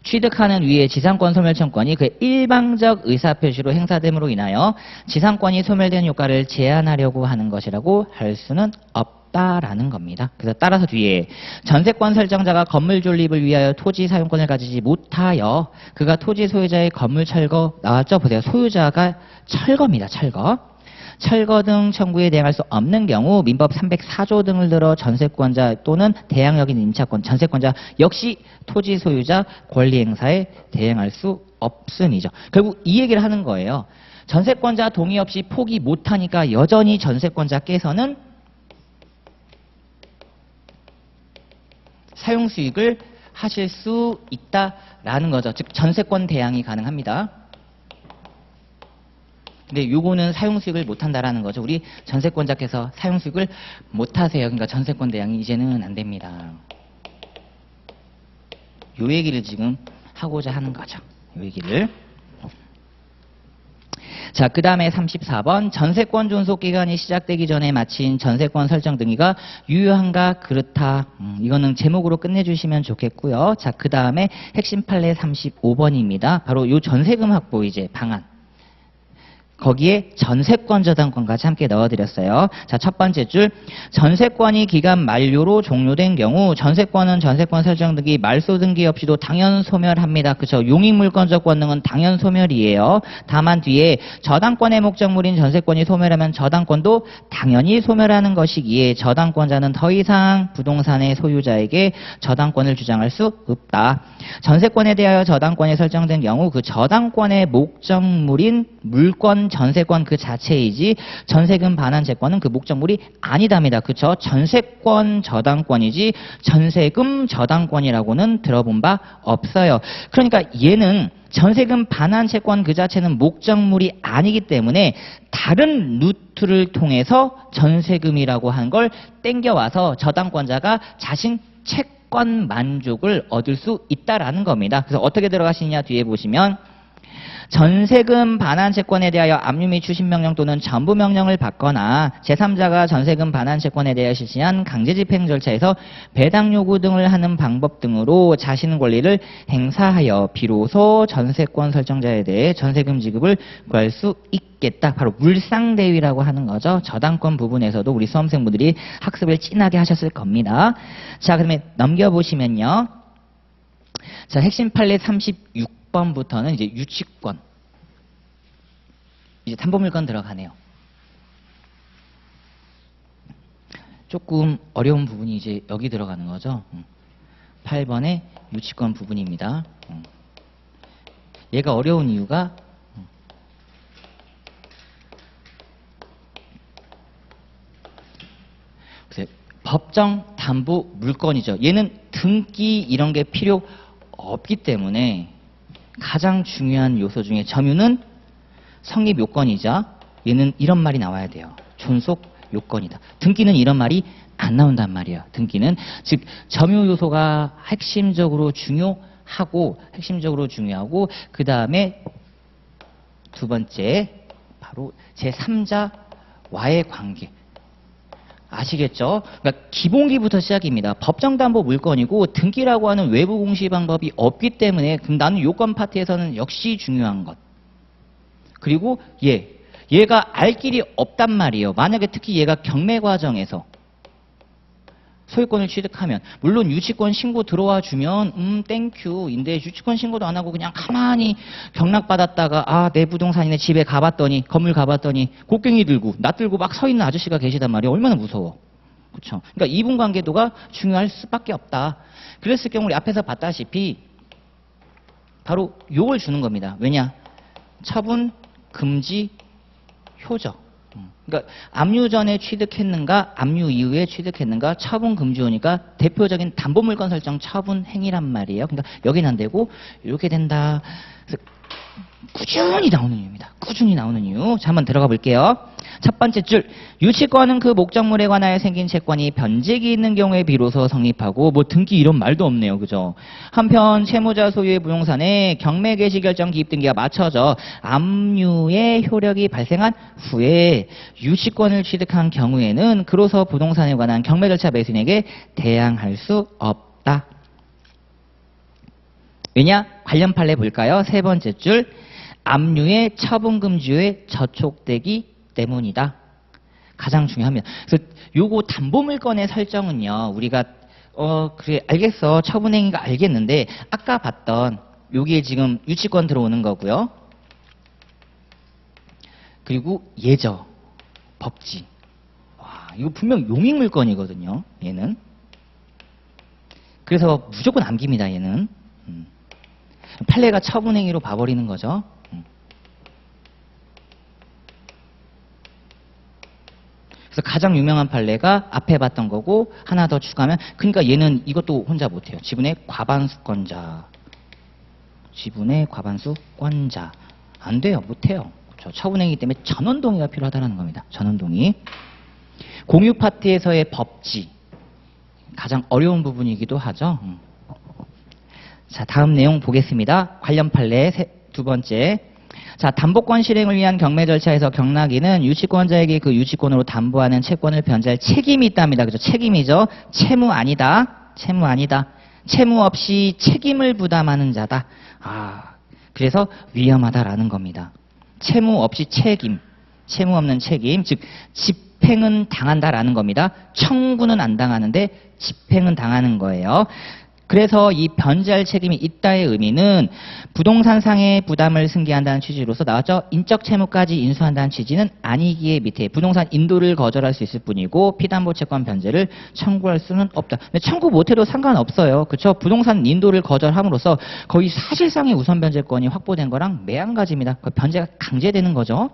취득하는 위의 지상권 소멸청권이 그의 일방적 의사표시로 행사됨으로 인하여 지상권이 소멸된 효과를 제한하려고 하는 것이라고 할 수는 없다라는 겁니다. 그래서 따라서 뒤에 전세권 설정자가 건물 존립을 위하여 토지 사용권을 가지지 못하여 그가 토지 소유자의 건물 철거 나왔죠? 보세요. 소유자가 철거입니다. 철거 등 청구에 대항할 수 없는 경우 민법 304조 등을 들어 전세권자 또는 대항력인 임차권, 전세권자 역시 토지 소유자 권리 행사에 대항할 수 없음이죠. 결국 이 얘기를 하는 거예요. 전세권자 동의 없이 포기 못하니까 여전히 전세권자께서는 사용 수익을 하실 수 있다라는 거죠. 즉 전세권 대항이 가능합니다. 근데 요거는 사용수익을 못한다라는 거죠. 우리 전세권자께서 사용수익을 못하세요. 그러니까 전세권 대항이 이제는 안 됩니다. 요 얘기를 지금 하고자 하는 거죠. 요 얘기를. 자, 그 다음에 34번 전세권 존속기간이 시작되기 전에 마친 전세권 설정 등기가 유효한가 그렇다. 이거는 제목으로 끝내주시면 좋겠고요. 자, 그 다음에 핵심 판례 35번입니다. 바로 요 전세금 확보 이제 방안. 거기에 전세권 저당권까지 함께 넣어드렸어요. 자, 첫 번째 줄 전세권이 기간 만료로 종료된 경우 전세권은 전세권 설정 등기 말소 등기 없이도 당연 소멸합니다. 그렇죠? 용익물권적 권능은 당연 소멸이에요. 다만 뒤에 저당권의 목적물인 전세권이 소멸하면 저당권도 당연히 소멸하는 것이기에 저당권자는 더 이상 부동산의 소유자에게 저당권을 주장할 수 없다. 전세권에 대하여 저당권이 설정된 경우 그 저당권의 목적물인 물권 전세권 그 자체이지 전세금 반환 채권은 그 목적물이 아니답니다. 그쵸? 전세권 저당권이지 전세금 저당권이라고는 들어본 바 없어요. 그러니까 얘는 전세금 반환 채권 그 자체는 목적물이 아니기 때문에 다른 루트를 통해서 전세금이라고 한 걸 땡겨와서 저당권자가 자신 채권 만족을 얻을 수 있다라는 겁니다. 그래서 어떻게 들어가시냐 뒤에 보시면 전세금 반환 채권에 대하여 압류 및 추심 명령 또는 전부 명령을 받거나 제3자가 전세금 반환 채권에 대하여 실시한 강제 집행 절차에서 배당 요구 등을 하는 방법 등으로 자신 권리를 행사하여 비로소 전세권 설정자에 대해 전세금 지급을 구할 수 있겠다. 바로 물상대위라고 하는 거죠. 저당권 부분에서도 우리 수험생분들이 학습을 진하게 하셨을 겁니다. 자, 그러면 넘겨보시면요. 자, 핵심 판례 36번부터는 이제 유치권, 이제 담보물건 들어가네요. 조금 어려운 부분이 이제 여기 들어가는 거죠. 8번의 유치권 부분입니다. 얘가 어려운 이유가 법정 담보 물건이죠. 얘는 등기 이런 게 필요 없기 때문에 가장 중요한 요소 중에 점유는 성립 요건이자 얘는 이런 말이 나와야 돼요. 존속 요건이다. 등기는 이런 말이 안 나온단 말이에요. 등기는 즉 점유 요소가 핵심적으로 중요하고 그 다음에 두 번째 바로 제3자와의 관계. 아시겠죠? 그러니까 기본기부터 시작입니다. 법정담보 물건이고 등기라고 하는 외부 공시 방법이 없기 때문에 그럼 나는 요건 파트에서는 역시 중요한 것. 그리고 얘가 알 길이 없단 말이에요. 만약에 특히 얘가 경매 과정에서 소유권을 취득하면 물론 유치권 신고 들어와 주면 땡큐인데 유치권 신고도 안 하고 그냥 가만히 경락받았다가 내 부동산이네 집에 가봤더니 건물 가봤더니 곡괭이 들고 나 들고 막 서 있는 아저씨가 계시단 말이에요. 얼마나 무서워. 그렇죠? 그러니까 이분 관계도가 중요할 수밖에 없다. 그랬을 경우 우리 앞에서 봤다시피 바로 요걸 주는 겁니다. 왜냐? 처분 금지 효적. 그러니까 압류 전에 취득했는가 압류 이후에 취득했는가 처분 금지호니까 대표적인 담보물건 설정 처분 행위란 말이에요. 그러니까 여기는 안 되고 이렇게 된다. 그래서 꾸준히 나오는 이유입니다. 꾸준히 나오는 이유. 자, 한번 들어가 볼게요. 첫 번째 줄, 유치권은 그 목적물에 관하여 생긴 채권이 변제기 있는 경우에 비로소 성립하고 뭐 등기 이런 말도 없네요. 그죠? 한편 채무자 소유의 부동산에 경매 개시 결정 기입 등기가 맞춰져 압류의 효력이 발생한 후에 유치권을 취득한 경우에는 그로서 부동산에 관한 경매 절차 매수인에게 대항할 수 없다. 왜냐? 관련 판례 볼까요? 세 번째 줄, 압류의 처분금지에 저촉되기 때문이다. 가장 중요합니다. 그래서 요거 담보물건의 설정은요, 우리가 그래 알겠어, 처분행위가 알겠는데 아까 봤던 여기에 지금 유치권 들어오는 거고요. 그리고 예저, 법지. 와, 이거 분명 용익물건이거든요. 얘는. 그래서 무조건 남깁니다. 얘는. 판례가 처분행위로 봐버리는 거죠. 그래서 가장 유명한 판례가 앞에 봤던 거고 하나 더 추가하면 그러니까 얘는 이것도 혼자 못해요. 지분의 과반수권자. 지분의 과반수권자. 안 돼요. 못해요. 그렇죠? 처분행위 때문에 전원동의가 필요하다는 겁니다. 전원동의. 공유 파트에서의 법지. 가장 어려운 부분이기도 하죠. 자, 다음 내용 보겠습니다. 관련 판례 두 번째. 자, 담보권 실행을 위한 경매 절차에서 경락인은 유치권자에게 그 유치권으로 담보하는 채권을 변제할 책임이 있답니다. 그죠? 책임이죠. 채무 아니다. 채무 아니다. 채무 없이 책임을 부담하는 자다. 그래서 위험하다라는 겁니다. 채무 없이 책임. 채무 없는 책임. 즉, 집행은 당한다라는 겁니다. 청구는 안 당하는데 집행은 당하는 거예요. 그래서 이 변제할 책임이 있다의 의미는 부동산상의 부담을 승계한다는 취지로서 나왔죠. 인적 채무까지 인수한다는 취지는 아니기에 밑에 부동산 인도를 거절할 수 있을 뿐이고 피담보 채권 변제를 청구할 수는 없다. 근데 청구 못해도 상관없어요. 그렇죠? 부동산 인도를 거절함으로써 거의 사실상의 우선 변제권이 확보된 거랑 매한가지입니다. 그 변제가 강제되는 거죠.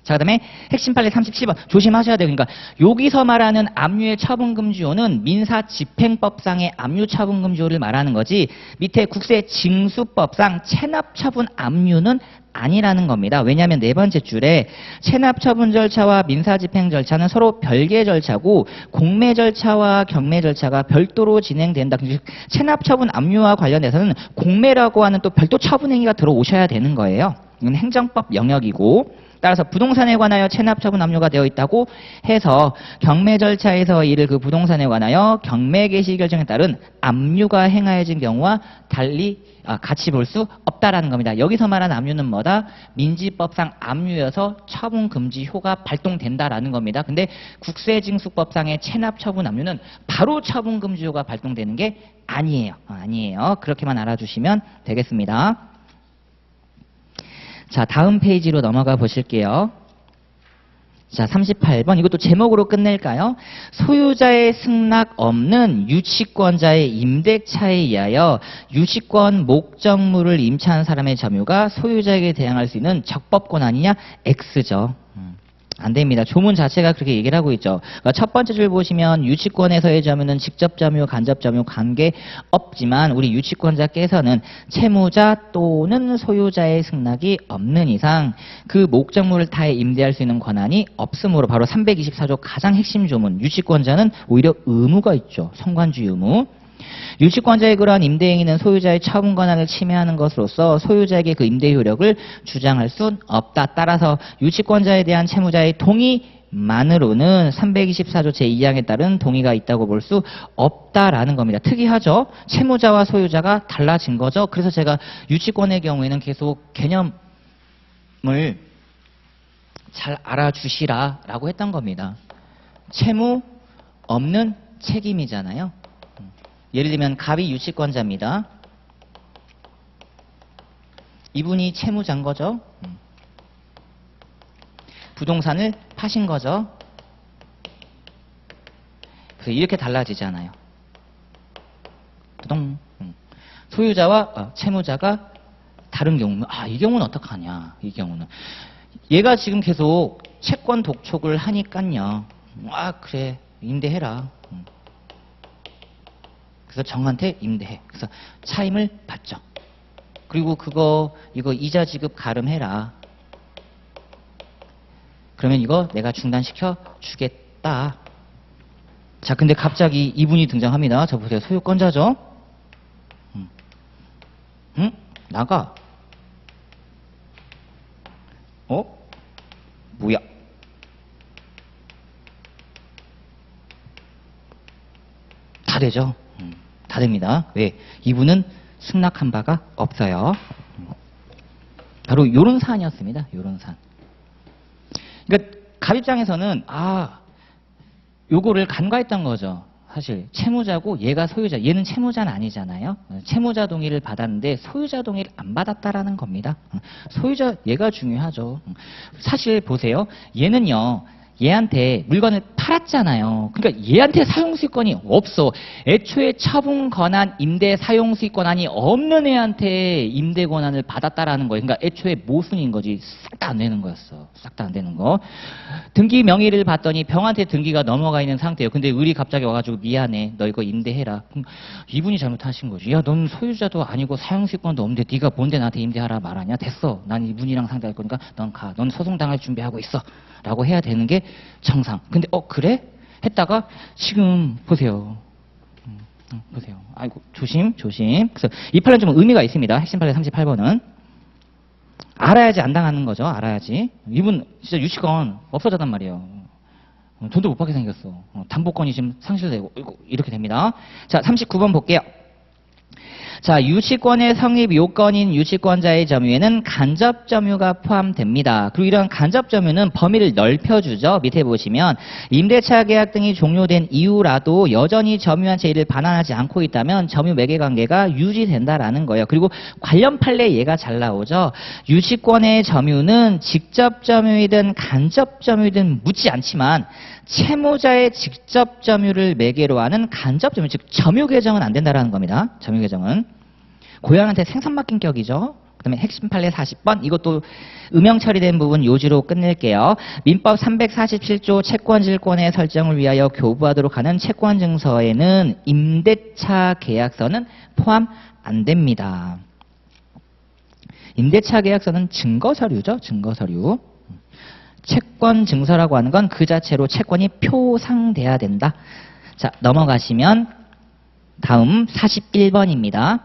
자, 그다음에 핵심 판례 37번 조심하셔야 돼요. 그러니까 여기서 말하는 압류의 처분금지호는 민사집행법상의 압류 처분금지호를 말하는 거지 밑에 국세징수법상 체납처분 압류는 아니라는 겁니다. 왜냐하면 네 번째 줄에 체납처분 절차와 민사집행 절차는 서로 별개 절차고 공매 절차와 경매 절차가 별도로 진행된다. 체납처분 압류와 관련해서는 공매라고 하는 또 별도 처분 행위가 들어오셔야 되는 거예요. 이건 행정법 영역이고 따라서 부동산에 관하여 체납처분 압류가 되어 있다고 해서 경매 절차에서 이를 그 부동산에 관하여 경매 개시 결정에 따른 압류가 행하여진 경우와 달리 같이 볼 수 없다라는 겁니다. 여기서 말하는 압류는 뭐다? 민지법상 압류여서 처분금지효가 발동된다라는 겁니다. 근데 국세징수법상의 체납처분 압류는 바로 처분금지효가 발동되는 게 아니에요. 아니에요. 그렇게만 알아주시면 되겠습니다. 자, 다음 페이지로 넘어가 보실게요. 자, 38번. 이것도 제목으로 끝낼까요? 소유자의 승낙 없는 유치권자의 임대차에 의하여 유치권 목적물을 임차한 사람의 점유가 소유자에게 대항할 수 있는 적법 권한이냐? X죠. 안 됩니다. 조문 자체가 그렇게 얘기를 하고 있죠. 그러니까 첫 번째 줄 보시면 유치권에서의 점유는 직접 점유, 간접 점유 관계 없지만 우리 유치권자께서는 채무자 또는 소유자의 승낙이 없는 이상 그 목적물을 타해 임대할 수 있는 권한이 없으므로 바로 324조 가장 핵심 조문 유치권자는 오히려 의무가 있죠. 성관주의 의무. 유치권자의 그러한 임대 행위는 소유자의 처분 권한을 침해하는 것으로서 소유자에게 그 임대 효력을 주장할 순 없다. 따라서 유치권자에 대한 채무자의 동의만으로는 324조 제2항에 따른 동의가 있다고 볼 수 없다라는 겁니다. 특이하죠? 채무자와 소유자가 달라진 거죠. 그래서 제가 유치권의 경우에는 계속 개념을 잘 알아주시라라고 했던 겁니다. 채무 없는 책임이잖아요. 예를 들면 갑이 유치권자입니다. 이분이 채무자인 거죠. 부동산을 파신 거죠. 그래서 이렇게 달라지잖아요. 두동. 소유자와 채무자가 다른 경우는 이 경우는 어떡하냐. 이 경우는 얘가 지금 계속 채권 독촉을 하니깐요. 그래 임대해라. 그래서 정한테 임대해. 그래서 차임을 받죠. 그리고 이거 이자 지급 가름해라. 그러면 이거 내가 중단시켜 주겠다. 자, 근데 갑자기 이분이 등장합니다. 저 보세요. 소유권자죠? 나가. 뭐야? 다 되죠? 다 됩니다. 왜? 이분은 승낙한 바가 없어요. 바로 요런 사안이었습니다. 요런 사안. 그러니까 갑 입장에서는 요거를 간과했던 거죠. 사실 채무자고 얘가 소유자. 얘는 채무자는 아니잖아요. 채무자 동의를 받았는데 소유자 동의를 안 받았다라는 겁니다. 소유자 얘가 중요하죠. 사실 보세요. 얘는요. 얘한테 물건을 팔았잖아요. 그러니까 얘한테 사용수익권이 없어. 애초에 처분 권한, 임대 사용수익권한이 없는 애한테 임대 권한을 받았다라는 거예요. 그러니까 애초에 모순인 거지. 싹 다 안 되는 거였어. 싹 다 안 되는 거. 등기 명의를 봤더니 병한테 등기가 넘어가 있는 상태예요. 근데 을이 갑자기 와가지고 미안해. 너 이거 임대해라. 그럼 이분이 잘못하신 거지. 야, 넌 소유자도 아니고 사용수익권도 없는데 네가 뭔데 나한테 임대하라 말하냐? 됐어. 난 이분이랑 상대할 거니까 넌 가. 넌 소송당할 준비하고 있어. 라고 해야 되는 게 정상. 근데 그래? 했다가 지금 보세요. 보세요. 아이고 조심. 그래서 이 판례는 좀 의미가 있습니다. 핵심 판례 38번은 알아야지 안 당하는 거죠. 알아야지. 이분 진짜 유치권 없어졌단 말이에요. 돈도 못 받게 생겼어. 담보권이 지금 상실되고 이렇게 됩니다. 자, 39번 볼게요. 자, 유치권의 성립 요건인 유치권자의 점유에는 간접 점유가 포함됩니다. 그리고 이런 간접 점유는 범위를 넓혀주죠. 밑에 보시면 임대차 계약 등이 종료된 이후라도 여전히 점유한 채 이를 반환하지 않고 있다면 점유 매개 관계가 유지된다라는 거예요. 그리고 관련 판례 얘가 잘 나오죠. 유치권의 점유는 직접 점유이든 간접 점유이든 묻지 않지만 채무자의 직접 점유를 매개로 하는 간접 점유, 즉 점유 개정은 안 된다라는 겁니다. 점유 개정은 고양한테 생선 맡긴 격이죠. 그다음에 핵심 판례 40번 이것도 음영 처리된 부분 요지로 끝낼게요. 민법 347조 채권질권의 설정을 위하여 교부하도록 하는 채권증서에는 임대차 계약서는 포함 안 됩니다. 임대차 계약서는 증거서류죠. 증거서류. 채권증서라고 하는 건 그 자체로 채권이 표상돼야 된다. 자, 넘어가시면 다음 41번입니다.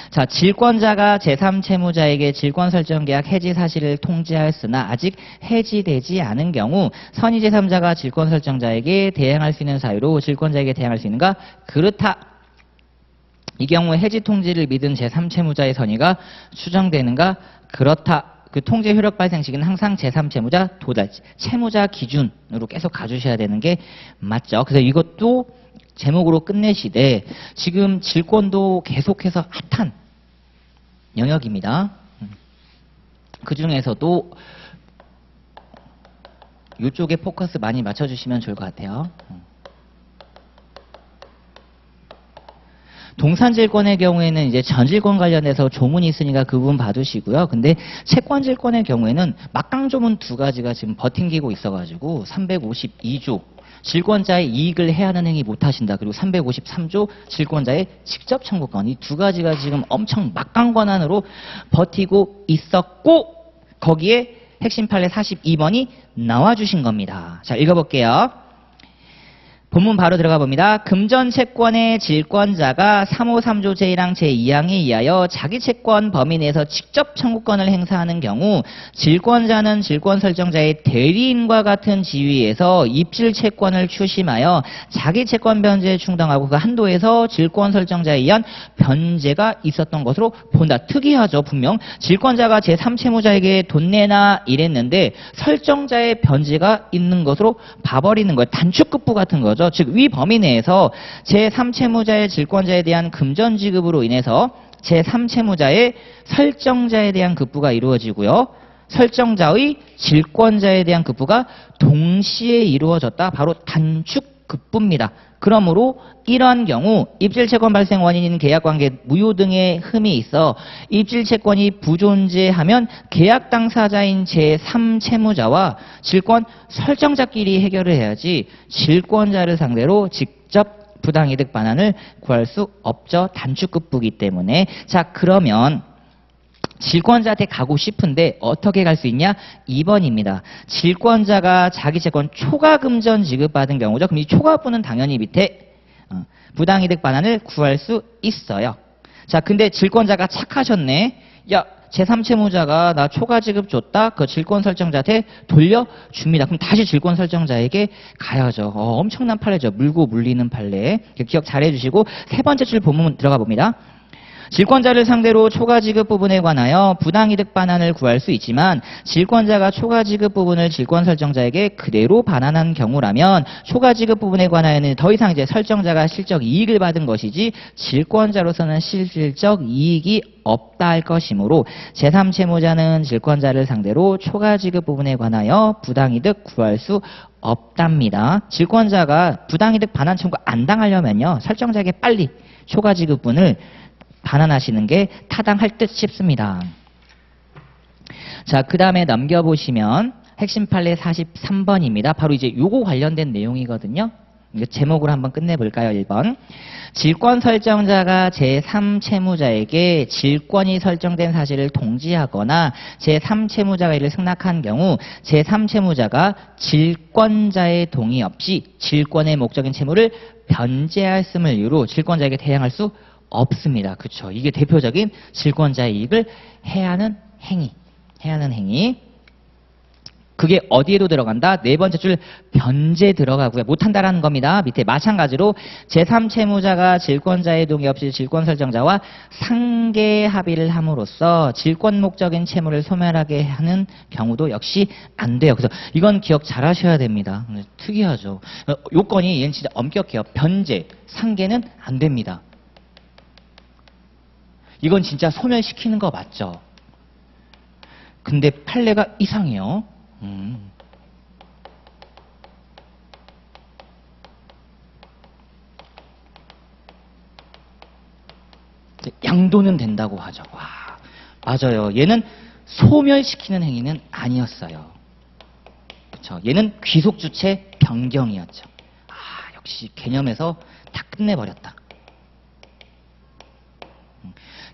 자, 질권자가 제3채무자에게 질권설정계약 해지 사실을 통지하였으나 아직 해지되지 않은 경우 선의 제3자가 질권설정자에게 대행할 수 있는 사유로 질권자에게 대행할 수 있는가? 그렇다. 이 경우에 해지 통지를 믿은 제3채무자의 선의가 추정되는가? 그렇다. 그 통지 효력 발생 시기는 항상 제3채무자 도달, 채무자 기준으로 계속 가주셔야 되는 게 맞죠. 그래서 이것도 제목으로 끝내시되 지금 질권도 계속해서 핫한 영역입니다. 그 중에서도 이쪽에 포커스 많이 맞춰주시면 좋을 것 같아요. 동산질권의 경우에는 이제 전질권 관련해서 조문이 있으니까 그 부분 봐두시고요. 근데 채권질권의 경우에는 막강 조문 두 가지가 지금 버팅기고 있어가지고 352조 질권자의 이익을 해하는 행위 못하신다. 그리고 353조 질권자의 직접 청구권 이 두 가지가 지금 엄청 막강 권한으로 버티고 있었고 거기에 핵심 판례 42번이 나와주신 겁니다. 자, 읽어볼게요. 본문 바로 들어가 봅니다. 금전 채권의 질권자가 353조 제1항 제2항에 의하여 자기 채권 범위 내에서 직접 청구권을 행사하는 경우 질권자는 질권 설정자의 대리인과 같은 지위에서 입질 채권을 추심하여 자기 채권 변제에 충당하고 그 한도에서 질권 설정자에 의한 변제가 있었던 것으로 본다. 특이하죠. 분명 질권자가 제3채무자에게 돈 내나 이랬는데 설정자의 변제가 있는 것으로 봐버리는 거예요. 단축급부 같은 거죠. 즉, 위 범위 내에서 제3채무자의 질권자에 대한 금전 지급으로 인해서 제3채무자의 설정자에 대한 급부가 이루어지고요. 설정자의 질권자에 대한 급부가 동시에 이루어졌다. 바로 단축급부입니다. 그러므로 이러한 경우 입질채권 발생 원인인 계약관계 무효 등의 흠이 있어 입질채권이 부존재하면 계약 당사자인 제3채무자와 질권 설정자끼리 해결을 해야지 질권자를 상대로 직접 부당이득 반환을 구할 수 없죠. 단축급부이기 때문에. 자, 그러면 질권자한테 가고 싶은데 어떻게 갈 수 있냐? 2번입니다. 질권자가 자기 채권 초과금전 지급받은 경우죠. 그럼 이 초과분은 당연히 밑에 부당이득 반환을 구할 수 있어요. 자, 근데 질권자가 착하셨네. 야, 제3채무자가 나 초과 지급 줬다. 그 질권 설정자한테 돌려줍니다. 그럼 다시 질권 설정자에게 가야죠. 엄청난 판례죠. 물고 물리는 판례. 기억 잘 해주시고 세 번째 줄 본문 들어가 봅니다. 질권자를 상대로 초과 지급 부분에 관하여 부당이득 반환을 구할 수 있지만 질권자가 초과 지급 부분을 질권 설정자에게 그대로 반환한 경우라면 초과 지급 부분에 관하여는 더 이상 이제 설정자가 실적 이익을 받은 것이지 질권자로서는 실질적 이익이 없다 할 것이므로 제3채무자는 질권자를 상대로 초과 지급 부분에 관하여 부당이득 구할 수 없답니다. 질권자가 부당이득 반환 청구 안 당하려면요. 설정자에게 빨리 초과 지급분을 반환하시는 게 타당할 듯 싶습니다. 자, 그 다음에 넘겨보시면 핵심 판례 43번입니다. 바로 이제 요거 관련된 내용이거든요. 이거 제목으로 한번 끝내볼까요? 1번. 질권 설정자가 제3채무자에게 질권이 설정된 사실을 통지하거나 제3채무자가 이를 승낙한 경우 제3채무자가 질권자의 동의 없이 질권의 목적인 채무를 변제하였음을 이유로 질권자에게 대항할 수 없습니다. 그렇죠. 이게 대표적인 질권자의 이익을 해하는 행위. 그게 어디에도 들어간다? 네 번째 줄 변제 들어가고요. 못한다라는 겁니다. 밑에 마찬가지로 제3채무자가 질권자의 동의 없이 질권 설정자와 상계 합의를 함으로써 질권 목적인 채무를 소멸하게 하는 경우도 역시 안 돼요. 그래서 이건 기억 잘 하셔야 됩니다. 특이하죠. 요건이 얘는 진짜 엄격해요. 변제, 상계는 안 됩니다. 이건 진짜 소멸시키는 거 맞죠? 근데 판례가 이상해요. 양도는 된다고 하죠. 와, 맞아요. 얘는 소멸시키는 행위는 아니었어요. 그쵸? 얘는 귀속 주체 변경이었죠. 아, 역시 개념에서 다 끝내버렸다.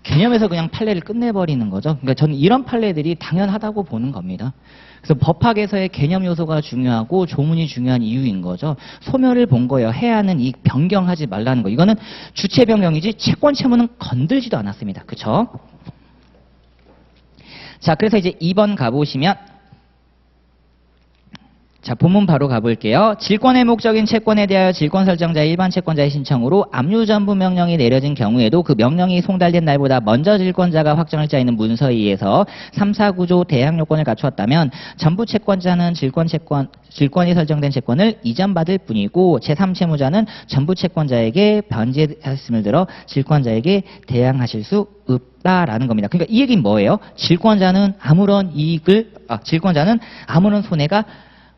개념에서 그냥 판례를 끝내버리는 거죠. 그러니까 저는 이런 판례들이 당연하다고 보는 겁니다. 그래서 법학에서의 개념 요소가 중요하고 조문이 중요한 이유인 거죠. 소멸을 본 거예요. 해야 하는 이 변경하지 말라는 거. 이거는 주체 변경이지 채권 채무는 건들지도 않았습니다. 그쵸? 자, 그래서 이제 2번 가보시면 자, 본문 바로 가볼게요. 질권의 목적인 채권에 대하여 질권 설정자의 일반 채권자의 신청으로 압류전부 명령이 내려진 경우에도 그 명령이 송달된 날보다 먼저 질권자가 확정을 짜 있는 문서에 의해서 3, 4 구조 대항 요건을 갖추었다면 전부 채권자는 질권이 설정된 채권을 이전받을 뿐이고 제3채무자는 전부 채권자에게 변제했음을 들어 질권자에게 대항하실 수 없다라는 겁니다. 그러니까 이 얘기는 뭐예요? 질권자는 아무런 손해가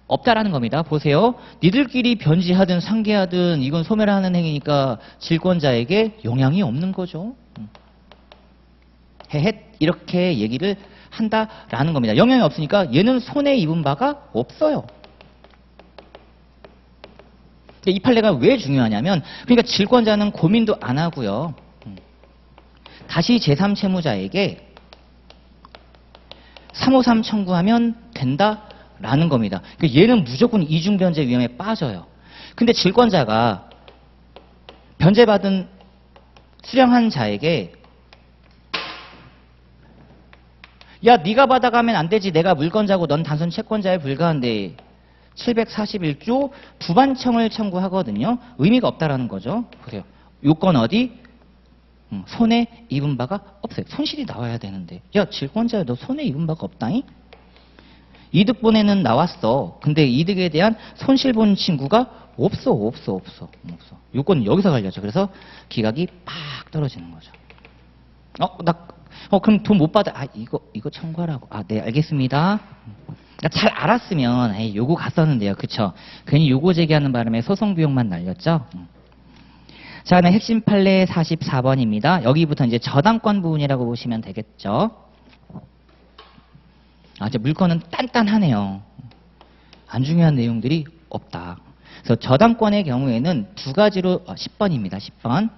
없다라는 겁니다. 보세요. 니들끼리 변제하든 상계하든 이건 소멸하는 행위니까 질권자에게 영향이 없는 거죠. 헤헷 이렇게 얘기를 한다라는 겁니다. 영향이 없으니까 얘는 손해 입은 바가 없어요. 이 판례가 왜 중요하냐면 그러니까 질권자는 고민도 안 하고요. 다시 제3채무자에게 353 청구하면 된다. 라는 겁니다. 그러니까 얘는 무조건 이중변제 위험에 빠져요. 근데 질권자가 변제받은 수령한 자에게 야 네가 받아가면 안 되지. 내가 물권자고 넌 단순 채권자에 불과한데 741조 부반청을 청구하거든요. 의미가 없다라는 거죠. 보세요. 요건 어디? 손해 입은 바가 없어요. 손실이 나와야 되는데 야 질권자야 너 손해 입은 바가 없다잉? 이득본에는 나왔어. 근데 이득에 대한 손실 본 친구가 없어. 요건 여기서 갈렸죠. 그래서 기각이 팍 떨어지는 거죠. 그럼 돈 못 받아. 이거 청구하라고. 네, 알겠습니다. 그러니까 잘 알았으면, 요거 갔었는데요. 그쵸? 괜히 요거 제기하는 바람에 소송 비용만 날렸죠? 자, 그다음 핵심 판례 44번입니다. 여기부터 이제 저당권 부분이라고 보시면 되겠죠? 이제 물건은 단단하네요. 안 중요한 내용들이 없다. 그래서 저당권의 경우에는 두 가지로 10번입니다. 10번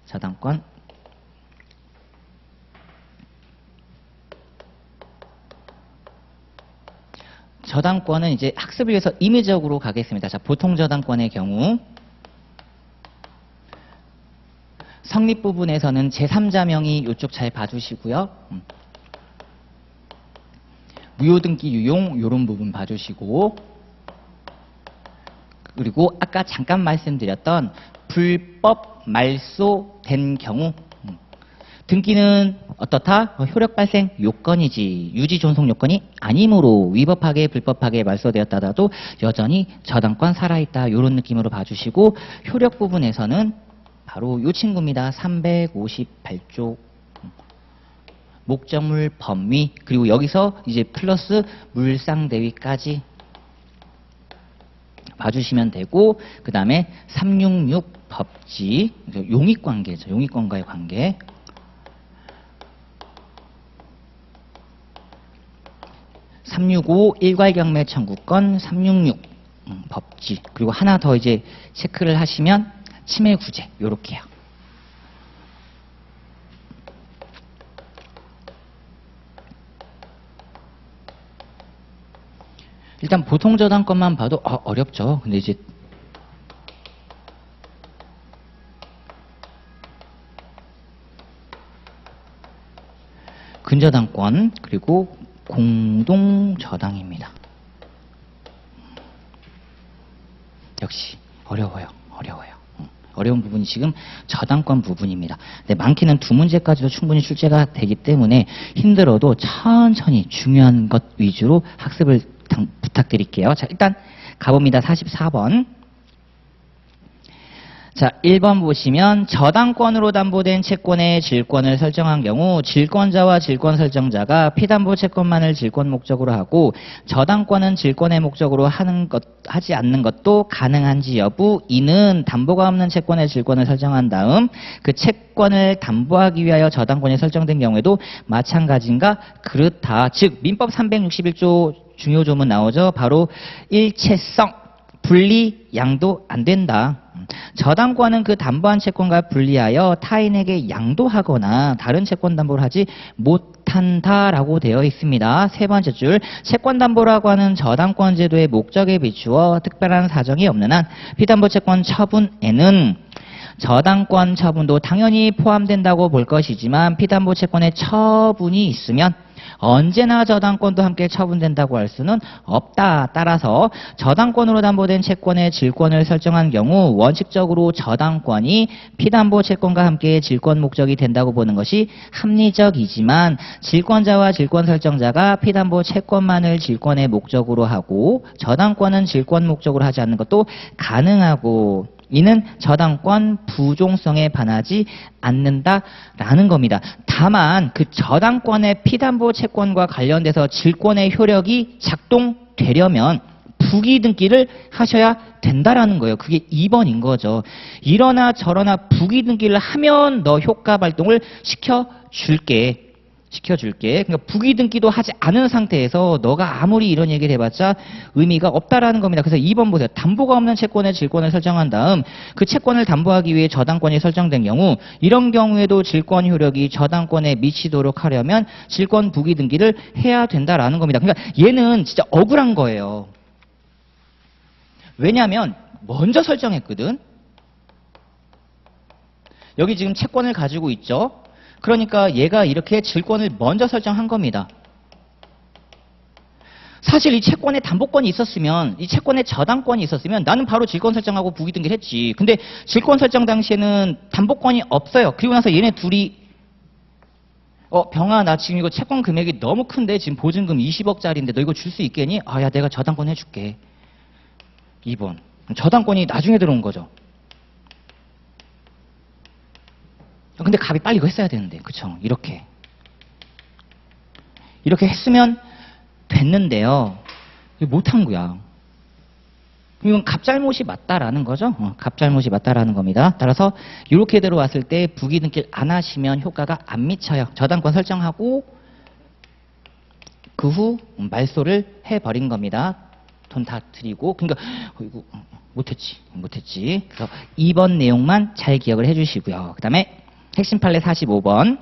저당권. 저당권은 이제 학습을 위해서 임의적으로 가겠습니다. 자, 보통 저당권의 경우 성립 부분에서는 제3자 명의 이쪽 잘 봐주시고요. 무효등기 유용 이런 부분 봐주시고 그리고 아까 잠깐 말씀드렸던 불법 말소된 경우 등기는 어떻다? 효력 발생 요건이지 유지 존속 요건이 아니므로 위법하게 불법하게 말소되었다가도 여전히 저당권 살아있다 이런 느낌으로 봐주시고 효력 부분에서는 바로 이 친구입니다. 358조 목적물 범위 그리고 여기서 이제 플러스 물상대위까지 봐주시면 되고 그 다음에 366 법지 용익관계죠. 용익권과의 관계 365 일괄경매 청구권 366 법지 그리고 하나 더 이제 체크를 하시면 침해구제 요렇게요. 일단 보통 저당권만 봐도 어렵죠. 근데 이제 근저당권 그리고 공동저당입니다. 역시 어려워요. 어려운 부분이 지금 저당권 부분입니다. 근데 많게는 두 문제까지도 충분히 출제가 되기 때문에 힘들어도 천천히 중요한 것 위주로 학습을 부탁드릴게요. 자, 일단 가봅니다. 44번. 자, 1번 보시면 저당권으로 담보된 채권의 질권을 설정한 경우 질권자와 질권 설정자가 피담보 채권만을 질권 목적으로 하고 저당권은 질권의 목적으로 하지 않는 것도 가능한지 여부. 이는 담보가 없는 채권의 질권을 설정한 다음 그 채권을 담보하기 위하여 저당권이 설정된 경우에도 마찬가지인가? 그렇다. 즉 민법 361조 중요 조문 나오죠. 바로 일체성, 분리, 양도 안 된다. 저당권은 그 담보한 채권과 분리하여 타인에게 양도하거나 다른 채권 담보를 하지 못한다라고 되어 있습니다. 세 번째 줄, 채권 담보라고 하는 저당권 제도의 목적에 비추어 특별한 사정이 없는 한 피담보 채권 처분에는 저당권 처분도 당연히 포함된다고 볼 것이지만 피담보 채권의 처분이 있으면 언제나 저당권도 함께 처분된다고 할 수는 없다. 따라서 저당권으로 담보된 채권의 질권을 설정한 경우 원칙적으로 저당권이 피담보 채권과 함께 질권 목적이 된다고 보는 것이 합리적이지만 질권자와 질권 설정자가 피담보 채권만을 질권의 목적으로 하고 저당권은 질권 목적으로 하지 않는 것도 가능하고 이는 저당권 부종성에 반하지 않는다라는 겁니다. 다만 그 저당권의 피담보 채권과 관련돼서 질권의 효력이 작동되려면 부기 등기를 하셔야 된다라는 거예요. 그게 2번인 거죠. 이러나 저러나 부기 등기를 하면 너 효과 발동을 시켜줄게. 그러니까 부기 등기도 하지 않은 상태에서 너가 아무리 이런 얘기를 해봤자 의미가 없다라는 겁니다. 그래서 2번 보세요. 담보가 없는 채권의 질권을 설정한 다음 그 채권을 담보하기 위해 저당권이 설정된 경우 이런 경우에도 질권 효력이 저당권에 미치도록 하려면 질권 부기 등기를 해야 된다라는 겁니다. 그러니까 얘는 진짜 억울한 거예요. 왜냐하면 먼저 설정했거든. 여기 지금 채권을 가지고 있죠. 그러니까 얘가 이렇게 질권을 먼저 설정한 겁니다. 사실 이 채권에 담보권이 있었으면, 이 채권에 저당권이 있었으면 나는 바로 질권 설정하고 부기 등기를 했지. 근데 질권 설정 당시에는 담보권이 없어요. 그리고 나서 얘네 둘이 병아 나 지금 이거 채권 금액이 너무 큰데 지금 보증금 20억짜리인데 너 이거 줄 수 있겠니? 아, 야 내가 저당권 해줄게. 2번. 저당권이 나중에 들어온 거죠. 근데 갑이 빨리 이거 했어야 되는데, 그쵸? 이렇게 했으면 됐는데요. 못한 거야. 이건 갑 잘못이 맞다라는 거죠. 갑 잘못이 맞다라는 겁니다. 따라서 이렇게 들어왔을 때 부기 등기를 안 하시면 효과가 안 미쳐요. 저당권 설정하고 그 후 말소를 해버린 겁니다. 돈 다 드리고. 그러니까 이거 못했지. 그래서 2번 내용만 잘 기억을 해주시고요. 그 다음에 핵심 판례 45번.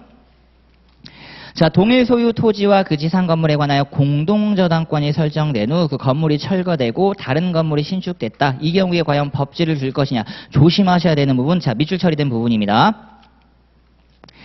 자, 동일 소유 토지와 그 지상 건물에 관하여 공동저당권이 설정된 후 그 건물이 철거되고 다른 건물이 신축됐다. 이 경우에 과연 법지를 줄 것이냐. 조심하셔야 되는 부분. 자, 밑줄 처리된 부분입니다.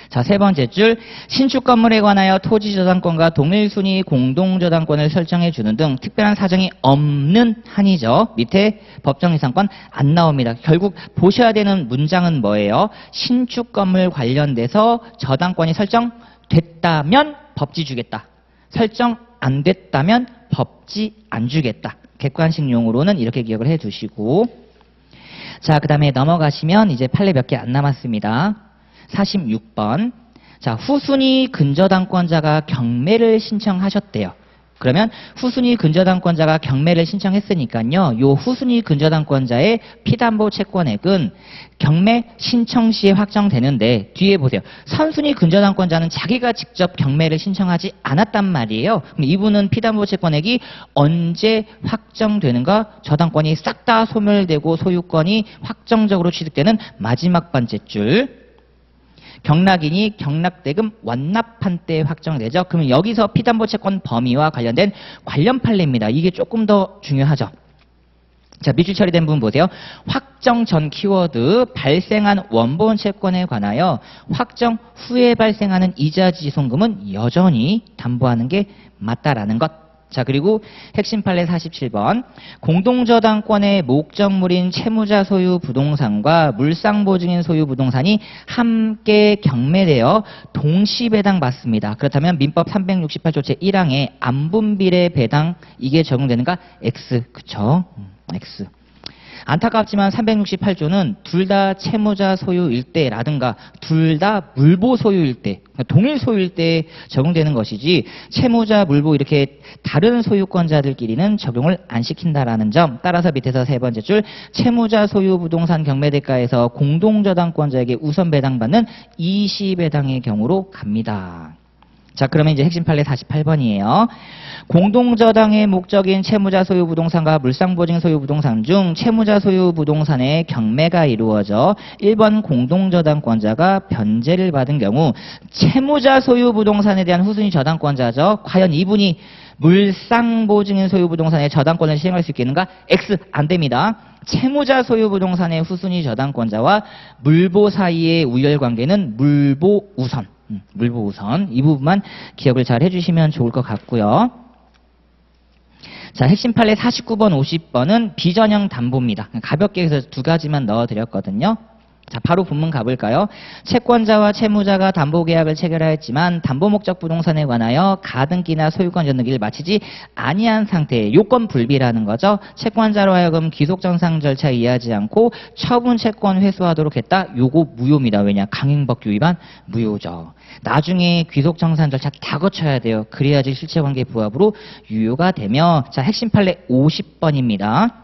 자, 세 번째 줄. 신축 건물에 관하여 토지 저당권과 동일 순위 공동저당권을 설정해 주는 등 특별한 사정이 없는 한이죠. 밑에 법정 이상권 안 나옵니다. 결국 보셔야 되는 문장은 뭐예요? 신축 건물 관련돼서 저당권이 설정됐다면 법지 주겠다. 설정 안 됐다면 법지 안 주겠다. 객관식 용어로는 이렇게 기억을 해 두시고. 자, 그 다음에 넘어가시면 이제 판례 몇 개 안 남았습니다. 46번. 자, 후순위 근저당권자가 경매를 신청하셨대요. 그러면 후순위 근저당권자가 경매를 신청했으니까요. 요 후순위 근저당권자의 피담보 채권액은 경매 신청 시에 확정되는데 뒤에 보세요. 선순위 근저당권자는 자기가 직접 경매를 신청하지 않았단 말이에요. 그럼 이분은 피담보 채권액이 언제 확정되는가? 저당권이 싹 다 소멸되고 소유권이 확정적으로 취득되는 마지막 번째 줄. 경락인이 경락대금 완납한 때 확정되죠. 그러면 여기서 피담보 채권 범위와 관련된 관련 판례입니다. 이게 조금 더 중요하죠. 자, 밑줄 처리된 부분 보세요. 확정 전 키워드 발생한 원본 채권에 관하여 확정 후에 발생하는 이자 지송금은 여전히 담보하는 게 맞다라는 것. 자, 그리고 핵심 판례 47번. 공동저당권의 목적물인 채무자 소유 부동산과 물상보증인 소유 부동산이 함께 경매되어 동시배당 받습니다. 그렇다면 민법 368조 제1항에 안분비례 배당 이게 적용되는가? X. 그쵸? X. 안타깝지만 368조는 둘 다 채무자 소유일 때라든가 둘 다 물보 소유일 때, 그러니까 동일 소유일 때 적용되는 것이지 채무자, 물보 이렇게 다른 소유권자들끼리는 적용을 안 시킨다라는 점. 따라서 밑에서 세 번째 줄 채무자 소유 부동산 경매대가에서 공동저당권자에게 우선 배당받는 20배당의 경우로 갑니다. 자, 그러면 이제 핵심 판례 48번이에요. 공동저당의 목적인 채무자 소유 부동산과 물상보증 소유 부동산 중 채무자 소유 부동산의 경매가 이루어져 1번 공동저당권자가 변제를 받은 경우 채무자 소유 부동산에 대한 후순위 저당권자죠. 과연 이분이 물상보증인 소유 부동산의 저당권을 시행할 수 있겠는가? X 안 됩니다. 채무자 소유 부동산의 후순위 저당권자와 물보 사이의 우열관계는 물보 우선. 물보 우선. 이 부분만 기억을 잘 해주시면 좋을 것 같고요. 자, 핵심 판례 49번, 50번은 비전형 담보입니다. 가볍게 해서 두 가지만 넣어드렸거든요. 자, 바로 본문 가볼까요? 채권자와 채무자가 담보계약을 체결하였지만 담보 목적 부동산에 관하여 가등기나 소유권 전등기를 마치지 아니한 상태의 요건 불비라는 거죠. 채권자로 하여금 귀속정상 절차에 의하지 않고 처분 채권 회수하도록 했다. 요거 무효입니다. 왜냐? 강행법규 위반 무효죠. 나중에 귀속정산 절차 다 거쳐야 돼요. 그래야지 실체관계 부합으로 유효가 되며, 자, 핵심 판례 50번입니다.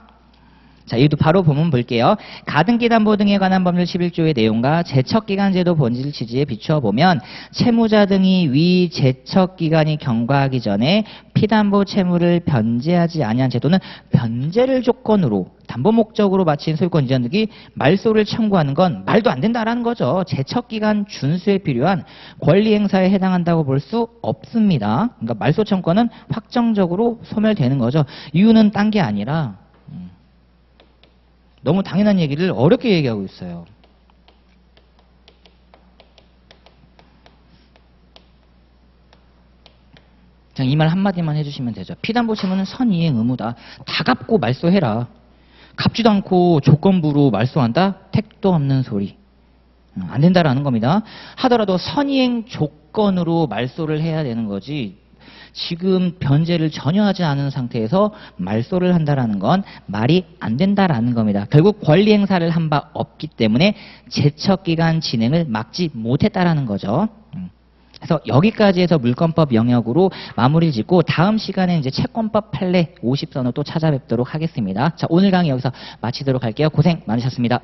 자, 이것도 바로 보면 볼게요. 가등기 담보 등에 관한 법률 11조의 내용과 제척기간제도 본질 취지에 비추어 보면 채무자 등이 위 제척기간이 경과하기 전에 피담보 채무를 변제하지 아니한 제도는 변제를 조건으로 담보 목적으로 마친 소유권 이전 등이 말소를 청구하는 건 말도 안 된다라는 거죠. 제척기간 준수에 필요한 권리 행사에 해당한다고 볼 수 없습니다. 그러니까 말소 청구는 확정적으로 소멸되는 거죠. 이유는 딴 게 아니라 너무 당연한 얘기를 어렵게 얘기하고 있어요. 그냥 이 말 한마디만 해주시면 되죠. 피담보 채무는 선이행 의무다. 다 갚고 말소해라. 갚지도 않고 조건부로 말소한다? 택도 없는 소리. 안 된다라는 겁니다. 하더라도 선이행 조건으로 말소를 해야 되는 거지. 지금 변제를 전혀 하지 않은 상태에서 말소를 한다라는 건 말이 안 된다라는 겁니다. 결국 권리 행사를 한 바 없기 때문에 제척기간 진행을 막지 못했다라는 거죠. 그래서 여기까지 해서 물권법 영역으로 마무리를 짓고 다음 시간에 이제 채권법 판례 50선을 또 찾아뵙도록 하겠습니다. 자, 오늘 강의 여기서 마치도록 할게요. 고생 많으셨습니다.